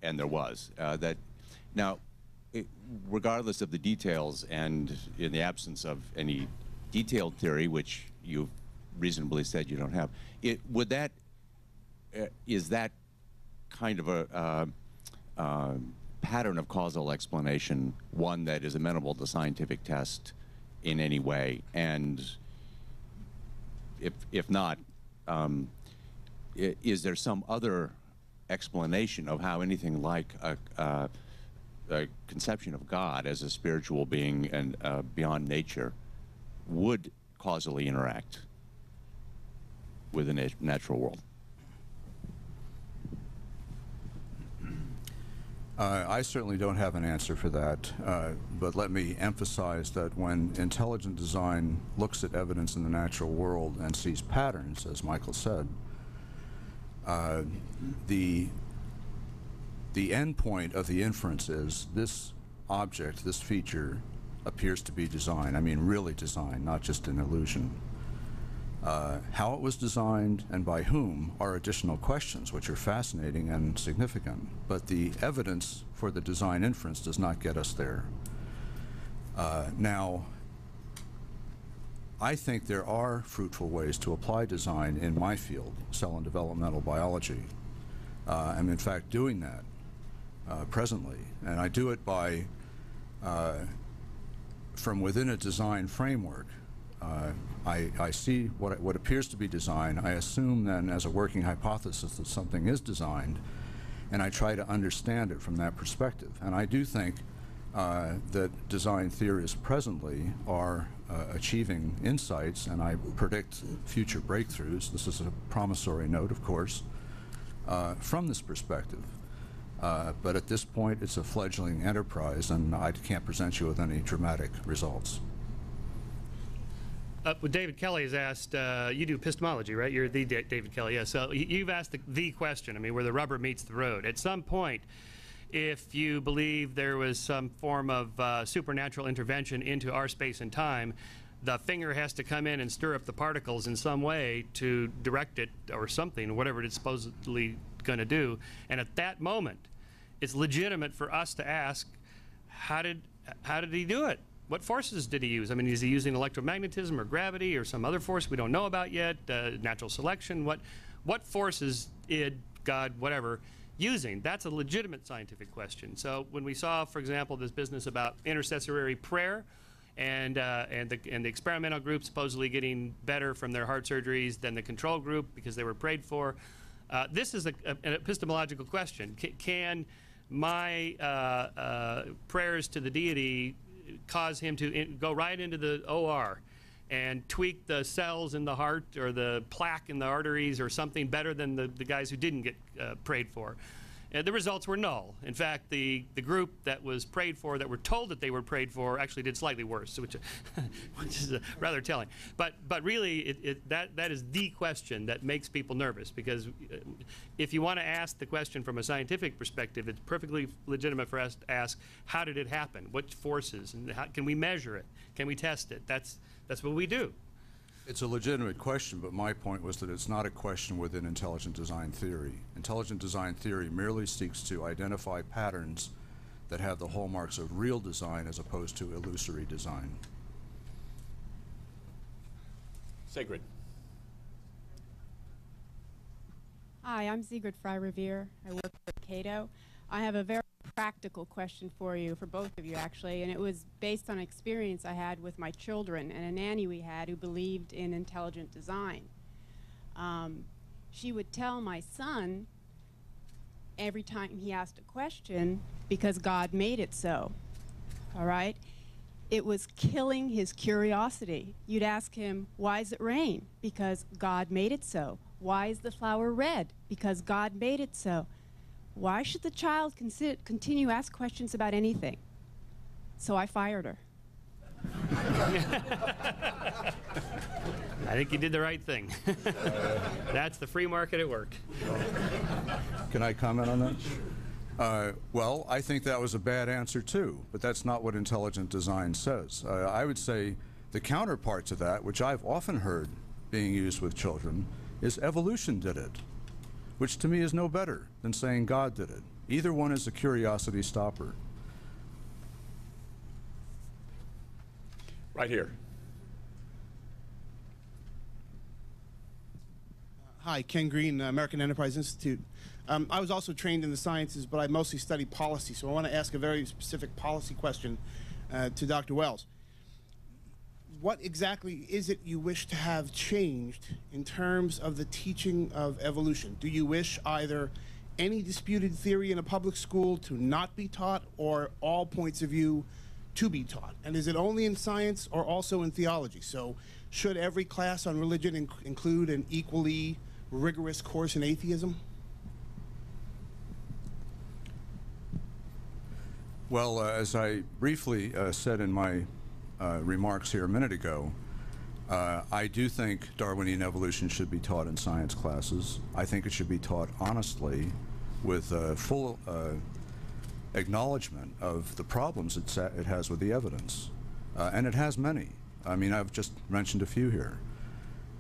and there was. Regardless of the details, and in the absence of any detailed theory, which you've reasonably said you don't have, is that kind of a pattern of causal explanation one that is amenable to scientific test in any way? And if not, is there some other explanation of how anything like a conception of God as a spiritual being and beyond nature would causally interact with the natural world? I certainly don't have an answer for that, but let me emphasize that when intelligent design looks at evidence in the natural world and sees patterns, as Michael said, the end point of the inference is this object, this feature, appears to be design. I mean really design, not just an illusion. How it was designed and by whom are additional questions which are fascinating and significant, but the evidence for the design inference does not get us there. Now, I think there are fruitful ways to apply design in my field, cell and developmental biology. I'm in fact doing that presently, and I do it by from within a design framework. I see what appears to be design. I assume then as a working hypothesis that something is designed, and I try to understand it from that perspective. And I do think that design theories presently are achieving insights, and I predict future breakthroughs. This is a promissory note, of course, from this perspective. But at this point, it's a fledgling enterprise, and I can't present you with any dramatic results. What David Kelly has asked, you do epistemology, right? You're the David Kelly, yes. So you've asked the question, I mean, where the rubber meets the road. At some point, if you believe there was some form of supernatural intervention into our space and time, the finger has to come in and stir up the particles in some way to direct it or something, whatever it's supposedly going to do. And at that moment, it's legitimate for us to ask, how did he do it? What forces did he use? I mean, is he using electromagnetism or gravity or some other force we don't know about yet? Natural selection? What forces did God, whatever, using? That's a legitimate scientific question. So when we saw, for example, this business about intercessory prayer, and the experimental group supposedly getting better from their heart surgeries than the control group because they were prayed for. This is an epistemological question. Can my prayers to the deity cause him to go right into the OR and tweak the cells in the heart or the plaque in the arteries or something better than the guys who didn't get prayed for? The results were null. In fact, the group that was prayed for, that were told that they were prayed for, actually did slightly worse, which is rather telling. But really, that is the question that makes people nervous, because if you want to ask the question from a scientific perspective, it's perfectly legitimate for us to ask, how did it happen? What forces? And how, can we measure it? Can we test it? That's what we do. It's a legitimate question, but my point was that it's not a question within intelligent design theory. Intelligent design theory merely seeks to identify patterns that have the hallmarks of real design as opposed to illusory design. Sigrid. Hi, I'm Sigrid Fry-Revere. I work for Cato. I have a very practical question for you, for both of you actually, and it was based on experience I had with my children and a nanny we had who believed in intelligent design. She would tell my son every time he asked a question, because God made it so, all right? It was killing his curiosity. You'd ask him, why does it rain? Because God made it so. Why is the flower red? Because God made it so. Why should the child continue to ask questions about anything? So I fired her. I think you did the right thing. That's the free market at work. Can I comment on that? Well, I think that was a bad answer too, but that's not what intelligent design says. I would say the counterpart to that, which I've often heard being used with children, is evolution did it, which to me is no better than saying God did it. Either one is a curiosity stopper. Right here. Hi, Ken Green, American Enterprise Institute. I was also trained in the sciences, but I mostly studied policy, so I want to ask a very specific policy question to Dr. Wells. What exactly is it you wish to have changed in terms of the teaching of evolution? Do you wish either any disputed theory in a public school to not be taught, or all points of view to be taught? And is it only in science or also in theology? So should every class on religion include an equally rigorous course in atheism? Well, as I briefly said in my remarks here a minute ago, I do think Darwinian evolution should be taught in science classes. I think it should be taught honestly, with full acknowledgement of the problems it has with the evidence. And it has many. I mean, I've just mentioned a few here.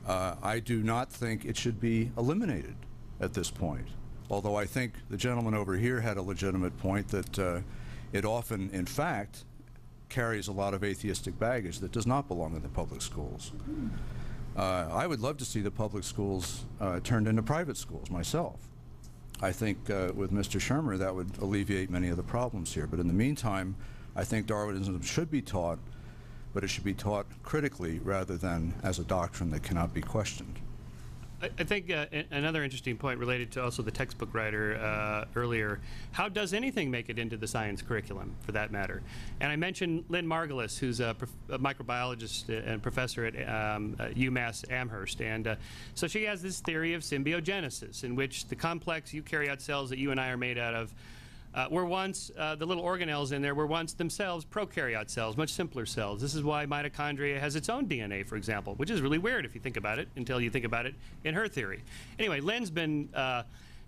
I do not think it should be eliminated at this point, although I think the gentleman over here had a legitimate point that it often, in fact, carries a lot of atheistic baggage that does not belong in the public schools. I would love to see the public schools turned into private schools myself. I think with Mr. Shermer that would alleviate many of the problems here. But in the meantime, I think Darwinism should be taught, but it should be taught critically rather than as a doctrine that cannot be questioned. I think another interesting point related to also the textbook writer earlier, how does anything make it into the science curriculum, for that matter? And I mentioned Lynn Margulis, who's a microbiologist and professor at UMass Amherst. And so she has this theory of symbiogenesis, in which the complex eukaryote cells that you and I are made out of were once, the little organelles in there were once themselves prokaryote cells, much simpler cells. This is why mitochondria has its own DNA, for example, which is really weird if you think about it, until you think about it in her theory. Anyway, Lynn's been,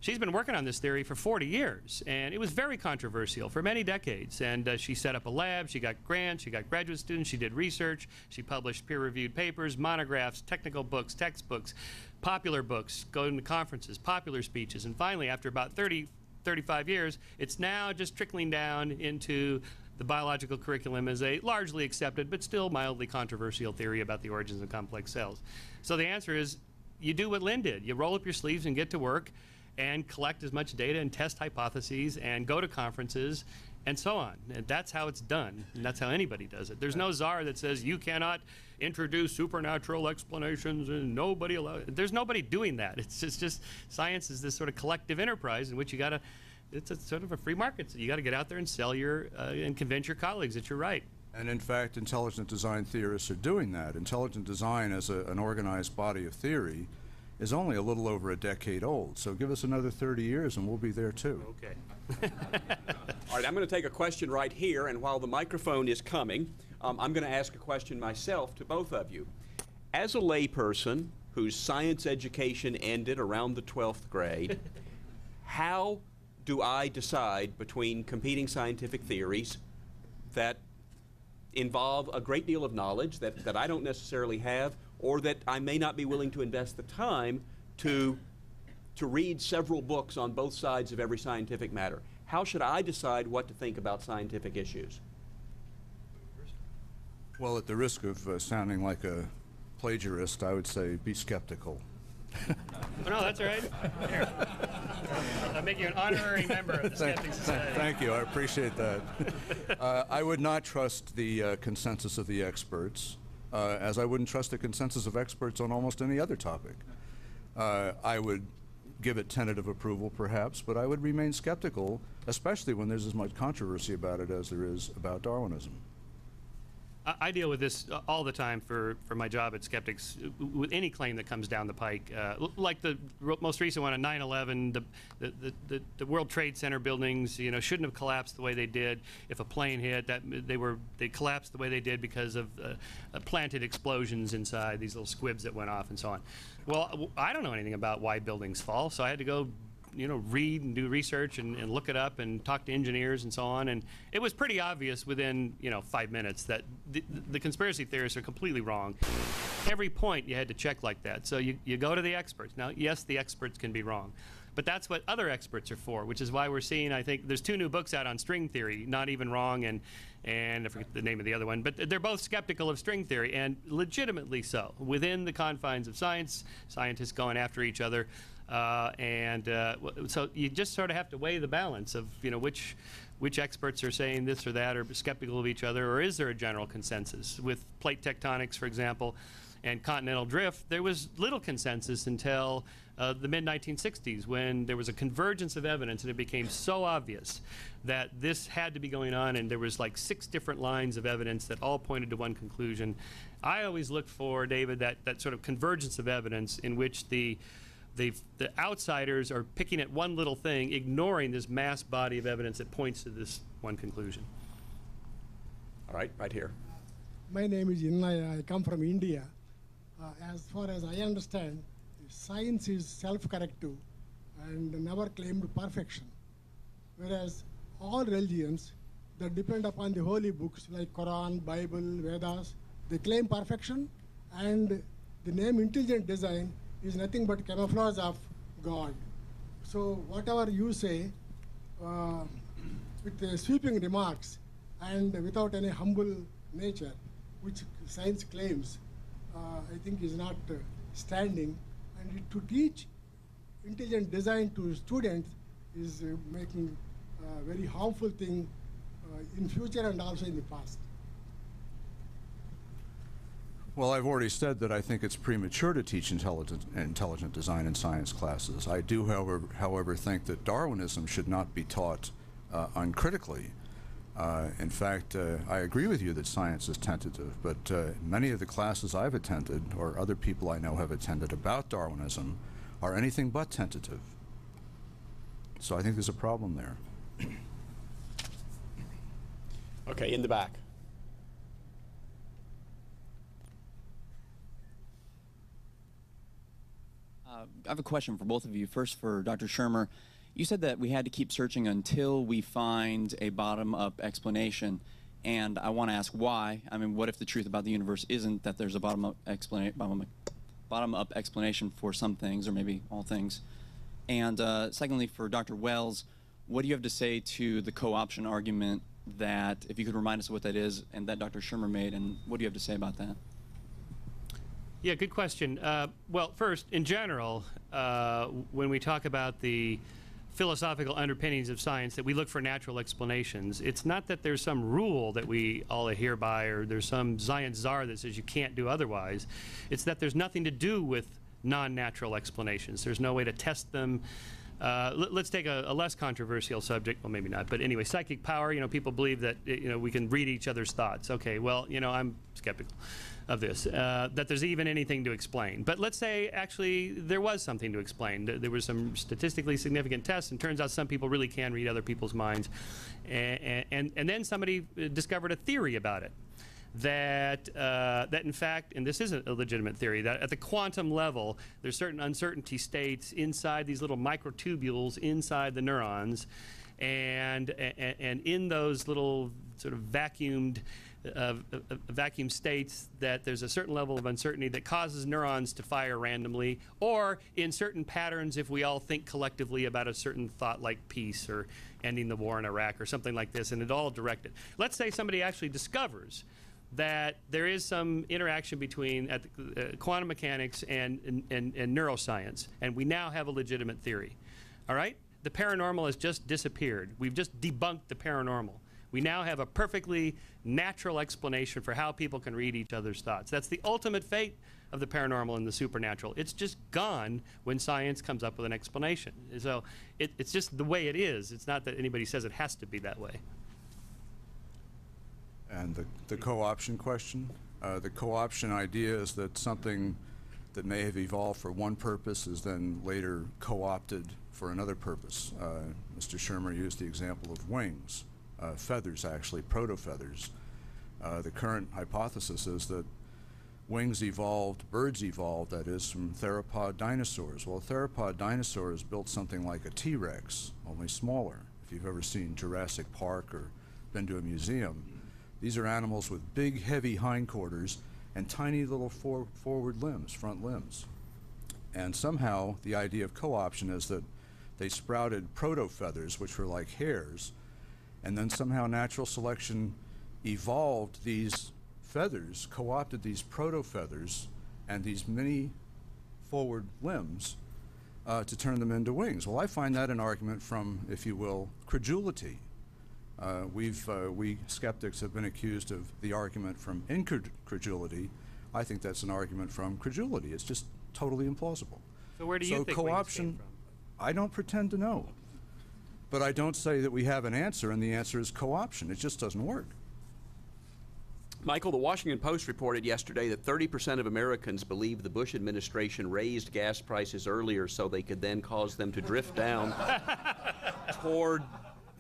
she's been working on this theory for 40 years, and it was very controversial for many decades. And she set up a lab, she got grants, she got graduate students, she did research, she published peer-reviewed papers, monographs, technical books, textbooks, popular books, going to conferences, popular speeches, and finally, after about 35 years, it's now just trickling down into the biological curriculum as a largely accepted but still mildly controversial theory about the origins of complex cells. So the answer is, you do what Lynn did. You roll up your sleeves and get to work, and collect as much data and test hypotheses and go to conferences and so on. And that's how it's done, and that's how anybody does it. There's no czar that says you cannot introduce supernatural explanations and nobody allowed. There's nobody doing that. It's just science is this sort of collective enterprise in which you got to, it's a sort of a free market. So you got to get out there and sell your, and convince your colleagues that you're right. And in fact, intelligent design theorists are doing that. Intelligent design as an organized body of theory is only a little over a decade old. So give us another 30 years and we'll be there too. Okay. All right, I'm going to take a question right here, and while the microphone is coming, I'm going to ask a question myself to both of you. As a layperson whose science education ended around the 12th grade, how do I decide between competing scientific theories that involve a great deal of knowledge that I don't necessarily have, or that I may not be willing to invest the time to read several books on both sides of every scientific matter? How should I decide what to think about scientific issues? Well, at the risk of sounding like a plagiarist, I would say be skeptical. Oh, no, that's all right. Here. I'll make you an honorary member of the Skeptic Society. Thank you. I appreciate that. I would not trust the consensus of the experts, as I wouldn't trust the consensus of experts on almost any other topic. I would give it tentative approval, perhaps, but I would remain skeptical, especially when there's as much controversy about it as there is about Darwinism. I deal with this all the time for my job at Skeptics, with any claim that comes down the pike. Like the most recent one on 9/11, the World Trade Center buildings, you know, shouldn't have collapsed the way they did. If a plane hit, they collapsed the way they did because of planted explosions inside, these little squibs that went off and so on. Well, I don't know anything about why buildings fall, so I had to go, you know, read and do research and look it up and talk to engineers and so on. And it was pretty obvious within, you know, 5 minutes that the conspiracy theorists are completely wrong. Every point you had to check like that. So you go to the experts. Now, yes, the experts can be wrong, but that's what other experts are for, which is why we're seeing, I think, there's 2 new books out on string theory, Not Even Wrong, and I forget the name of the other one, but they're both skeptical of string theory, and legitimately so. Within the confines of science, scientists going after each other. So you just sort of have to weigh the balance of, you know, which experts are saying this or that, or skeptical of each other, or is there a general consensus? With plate tectonics, for example, and continental drift, there was little consensus until the mid-1960s, when there was a convergence of evidence and it became so obvious that this had to be going on, and there was like 6 different lines of evidence that all pointed to one conclusion. I always look for, David, that sort of convergence of evidence in which the outsiders are picking at one little thing, ignoring this mass body of evidence that points to this one conclusion. All right, right here. My name is Innaya. I come from India. As far as I understand, science is self-corrective and never claimed perfection. Whereas all religions that depend upon the holy books like Quran, Bible, Vedas, they claim perfection, and the name intelligent design is nothing but camouflage of God. So whatever you say, with sweeping remarks and without any humble nature, which science claims, I think is not standing. And to teach intelligent design to students is making a very harmful thing in future and also in the past. Well, I've already said that I think it's premature to teach intelligent design in science classes. I do, however, think that Darwinism should not be taught uncritically. In fact, I agree with you that science is tentative, but many of the classes I've attended, or other people I know have attended about Darwinism, are anything but tentative. So I think there's a problem there. Okay, in the back. I have a question for both of you. First, for Dr. Shermer. You said that we had to keep searching until we find a bottom-up explanation, and I want to ask why. I mean, what if the truth about the universe isn't that there's a bottom-up explanation for some things, or maybe all things? And secondly, for Dr. Wells, what do you have to say to the co-option argument that, if you could remind us what that is, and that Dr. Shermer made, and what do you have to say about that? Yeah, good question. Well, first, in general, when we talk about the philosophical underpinnings of science, that we look for natural explanations, it's not that there's some rule that we all adhere by, or there's some science czar that says you can't do otherwise. It's that there's nothing to do with non-natural explanations. There's no way to test them. Let's take a less controversial subject. Well, maybe not, but anyway, psychic power. You know, people believe that we can read each other's thoughts. Okay, well, I'm skeptical of this, that there's even anything to explain. But let's say actually there was something to explain. There were some statistically significant tests, and turns out some people really can read other people's minds. And then somebody discovered a theory about it. That in fact, and this isn't a legitimate theory, that at the quantum level, there's certain uncertainty states inside these little microtubules inside the neurons, and in those little sort of vacuum states, that there's a certain level of uncertainty that causes neurons to fire randomly, or in certain patterns if we all think collectively about a certain thought like peace or ending the war in Iraq or something like this, and it's all directed. Let's say somebody actually discovers that there is some interaction between quantum mechanics and neuroscience, and we now have a legitimate theory. All right? The paranormal has just disappeared. We've just debunked the paranormal. We now have a perfectly natural explanation for how people can read each other's thoughts. That's the ultimate fate of the paranormal and the supernatural. It's just gone when science comes up with an explanation. So it's just the way it is. It's not that anybody says it has to be that way. And the co-option question, the co-option idea is that something that may have evolved for one purpose is then later co-opted for another purpose. Mr. Shermer used the example of wings, feathers actually, proto-feathers. The current hypothesis is that wings evolved, birds evolved, that is, from theropod dinosaurs. Well, theropod dinosaurs built something like a T-Rex, only smaller. If you've ever seen Jurassic Park or been to a museum, these are animals with big, heavy hindquarters and tiny little forward limbs, front limbs. And somehow the idea of co-option is that they sprouted proto-feathers, which were like hairs, and then somehow natural selection evolved these feathers, co-opted these proto-feathers and these mini forward limbs to turn them into wings. Well, I find that an argument from, if you will, credulity. We skeptics have been accused of the argument from incredulity. I think that's an argument from credulity. It's just totally implausible. So where do you think co-option, wings came from? I don't pretend to know. But I don't say that we have an answer, and the answer is co-option. It just doesn't work. Michael, the Washington Post reported yesterday that 30% of Americans believe the Bush administration raised gas prices earlier so they could then cause them to drift down toward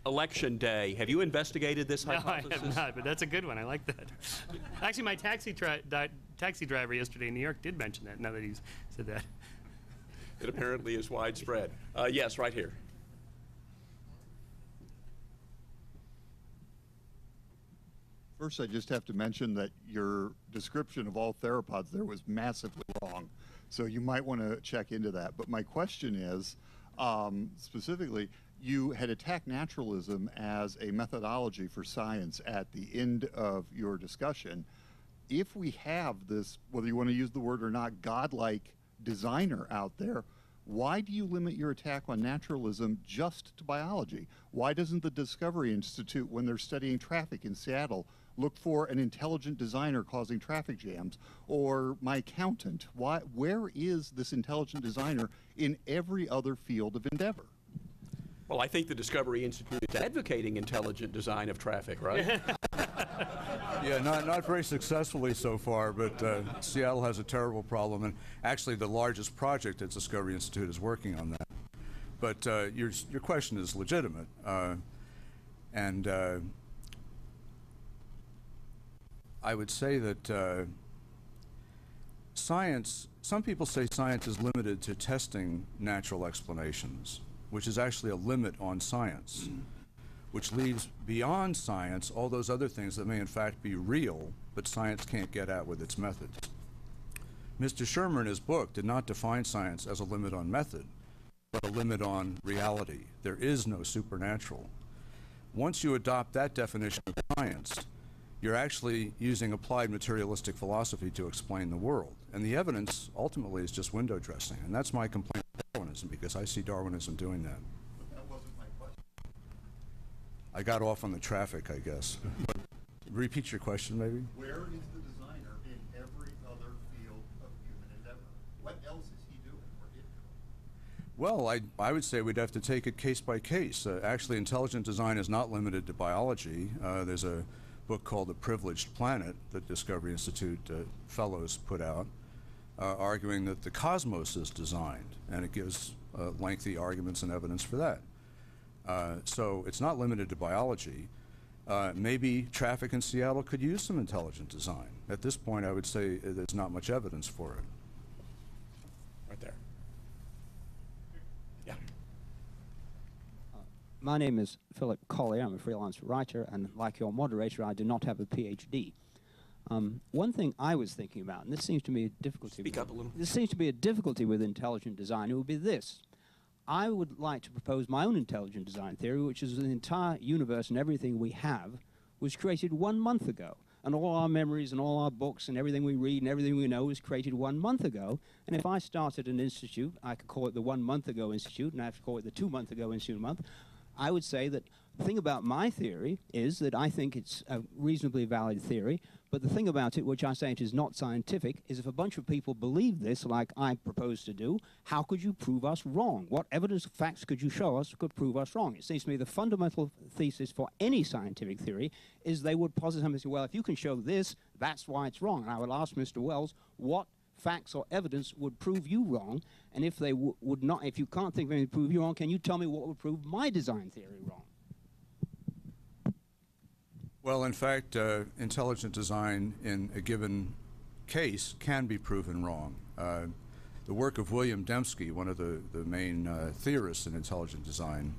Election day. Have you investigated this hypothesis? No, I have not, but that's a good one. I like that. Actually, my taxi driver yesterday in New York did mention that, now that he's said that. It apparently is widespread. Yes, right here. First, I just have to mention that your description of all theropods there was massively wrong. So you might want to check into that. But my question is, specifically, you had attacked naturalism as a methodology for science at the end of your discussion. If we have this, whether you want to use the word or not, godlike designer out there, why do you limit your attack on naturalism just to biology? Why doesn't the Discovery Institute, when they're studying traffic in Seattle, look for an intelligent designer causing traffic jams? Or my accountant, where is this intelligent designer in every other field of endeavor? Well, I think the Discovery Institute is advocating intelligent design of traffic, right? Yeah, not very successfully so far, but Seattle has a terrible problem, and actually the largest project at Discovery Institute is working on that. But your question is legitimate, and I would say that science, some people say science is limited to testing natural explanations, which is actually a limit on science, which leaves beyond science all those other things that may in fact be real, but science can't get at with its methods. Mr. Shermer in his book did not define science as a limit on method, but a limit on reality. There is no supernatural. Once you adopt that definition of science, you're actually using applied materialistic philosophy to explain the world. And the evidence ultimately is just window dressing. And that's my complaint with Darwinism, because I see Darwinism doing that. That wasn't my question. I got off on the traffic, I guess. Repeat your question, maybe? Where is the designer in every other field of human endeavor? What else is he doing or it doing? Well, I would say we'd have to take it case by case. Actually, intelligent design is not limited to biology. There's a book called The Privileged Planet that Discovery Institute fellows put out, arguing that the cosmos is designed, and it gives lengthy arguments and evidence for that. So it's not limited to biology. Maybe traffic in Seattle could use some intelligent design. At this point, I would say there's not much evidence for it. Right there. Yeah. My name is Philip Collier. I'm a freelance writer, and like your moderator, I do not have a PhD. One thing I was thinking about, and this seems to be a difficulty. Speak up a little. This seems to be a difficulty with intelligent design. It would be this. I would like to propose my own intelligent design theory, which is the entire universe and everything we have was created 1 month ago. And all our memories and all our books and everything we read and everything we know was created 1 month ago. And if I started an institute, I could call it the 1 month ago institute, and I have to call it the 2 month ago institute month. I would say that the thing about my theory is that I think it's a reasonably valid theory, but the thing about it, which I say it is not scientific, is if a bunch of people believe this, like I propose to do, how could you prove us wrong? What evidence, facts could you show us could prove us wrong? It seems to me the fundamental thesis for any scientific theory is they would posit something and say, well, if you can show this, that's why it's wrong. And I would ask Mr. Wells, what facts or evidence would prove you wrong? And if they would not, if you can't think of anything to prove you wrong, can you tell me what would prove my design theory wrong? Well, in fact, intelligent design in a given case can be proven wrong. The work of William Dembski, one of the main theorists in intelligent design,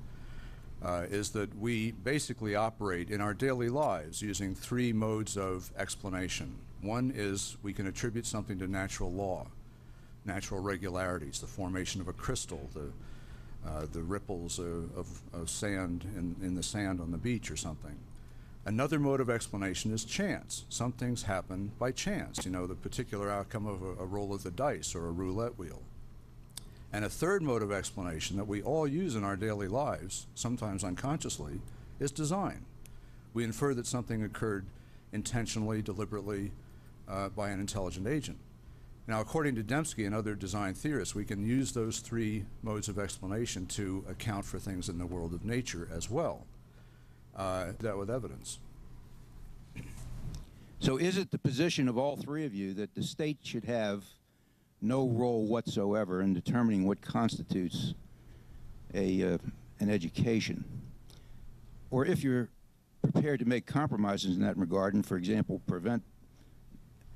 is that we basically operate in our daily lives using 3 modes of explanation. One is we can attribute something to natural law, natural regularities, the formation of a crystal, the ripples of sand in the sand on the beach or something. Another mode of explanation is chance. Some things happen by chance, you know, the particular outcome of a roll of the dice or a roulette wheel. And a third mode of explanation that we all use in our daily lives, sometimes unconsciously, is design. We infer that something occurred intentionally, deliberately, by an intelligent agent. Now, according to Dembski and other design theorists, we can use those 3 modes of explanation to account for things in the world of nature as well. That with evidence. So is it the position of all 3 of you that the state should have no role whatsoever in determining what constitutes an education? Or if you're prepared to make compromises in that regard and, for example, prevent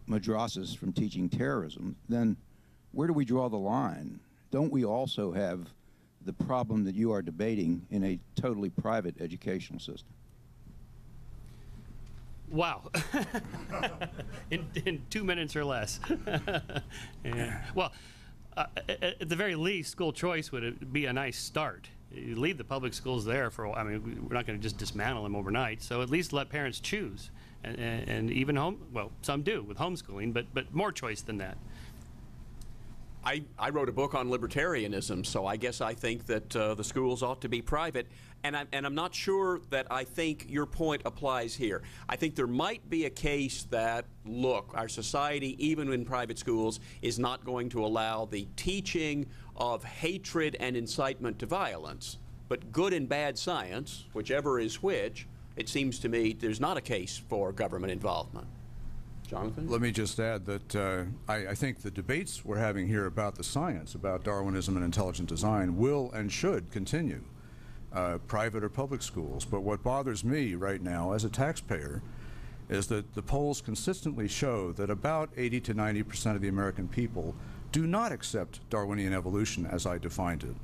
madrasas from teaching terrorism, then where do we draw the line? Don't we also have the problem that you are debating in a totally private educational system? Wow. in 2 minutes or less. Yeah. Well, at the very least, school choice would be a nice start. You leave the public schools there for, I mean, we're not going to just dismantle them overnight, so at least let parents choose. And even well, some do with homeschooling, but more choice than that. I wrote a book on libertarianism, so I guess I think that the schools ought to be private. And I'm not sure that I think your point applies here. I think there might be a case that, look, our society, even in private schools, is not going to allow the teaching of hatred and incitement to violence. But good and bad science, whichever is which, it seems to me there's not a case for government involvement. Jonathan? Let me just add that I think the debates we're having here about the science, about Darwinism and intelligent design, will and should continue, private or public schools. But what bothers me right now as a taxpayer is that the polls consistently show that about 80 to 90% of the American people do not accept Darwinian evolution as I defined it.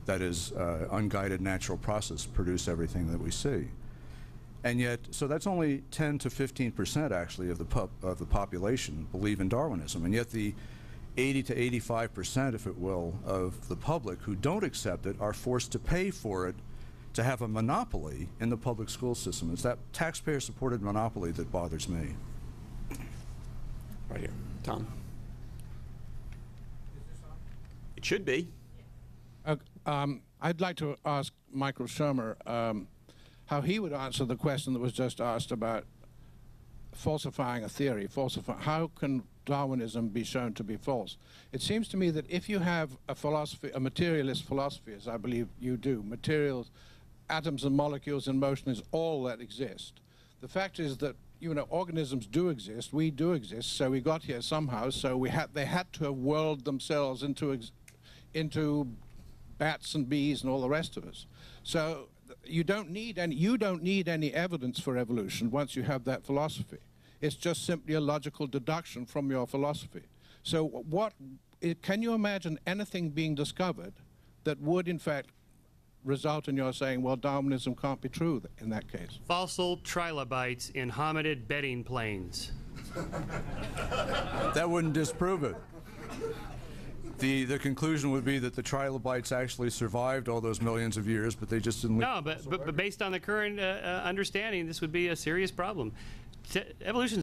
That is, unguided natural process produce everything that we see. And yet, so that's only 10 to 15% actually of the population believe in Darwinism. And yet the 80 to 85%, if it will, of the public who don't accept it are forced to pay for it to have a monopoly in the public school system. It's that taxpayer-supported monopoly that bothers me. Right here. Tom. It should be. I'd like to ask Michael Shermer how he would answer the question that was just asked about falsifying a theory. How can Darwinism be shown to be false? It seems to me that if you have a philosophy, a materialist philosophy, as I believe you do, materials, atoms and molecules in motion is all that exist. The fact is that, you know, organisms do exist, we do exist, so we got here somehow, so they had to have whirled themselves into bats and bees and all the rest of us. So you don't need any evidence for evolution once you have that philosophy. It's just simply a logical deduction from your philosophy. So can you imagine anything being discovered that would in fact result in your saying, well, Darwinism can't be true in that case? Fossil trilobites in hominid bedding planes. That wouldn't disprove it. The conclusion would be that the trilobites actually survived all those millions of years, but they just didn't. No, but based on the current understanding, this would be a serious problem. Evolution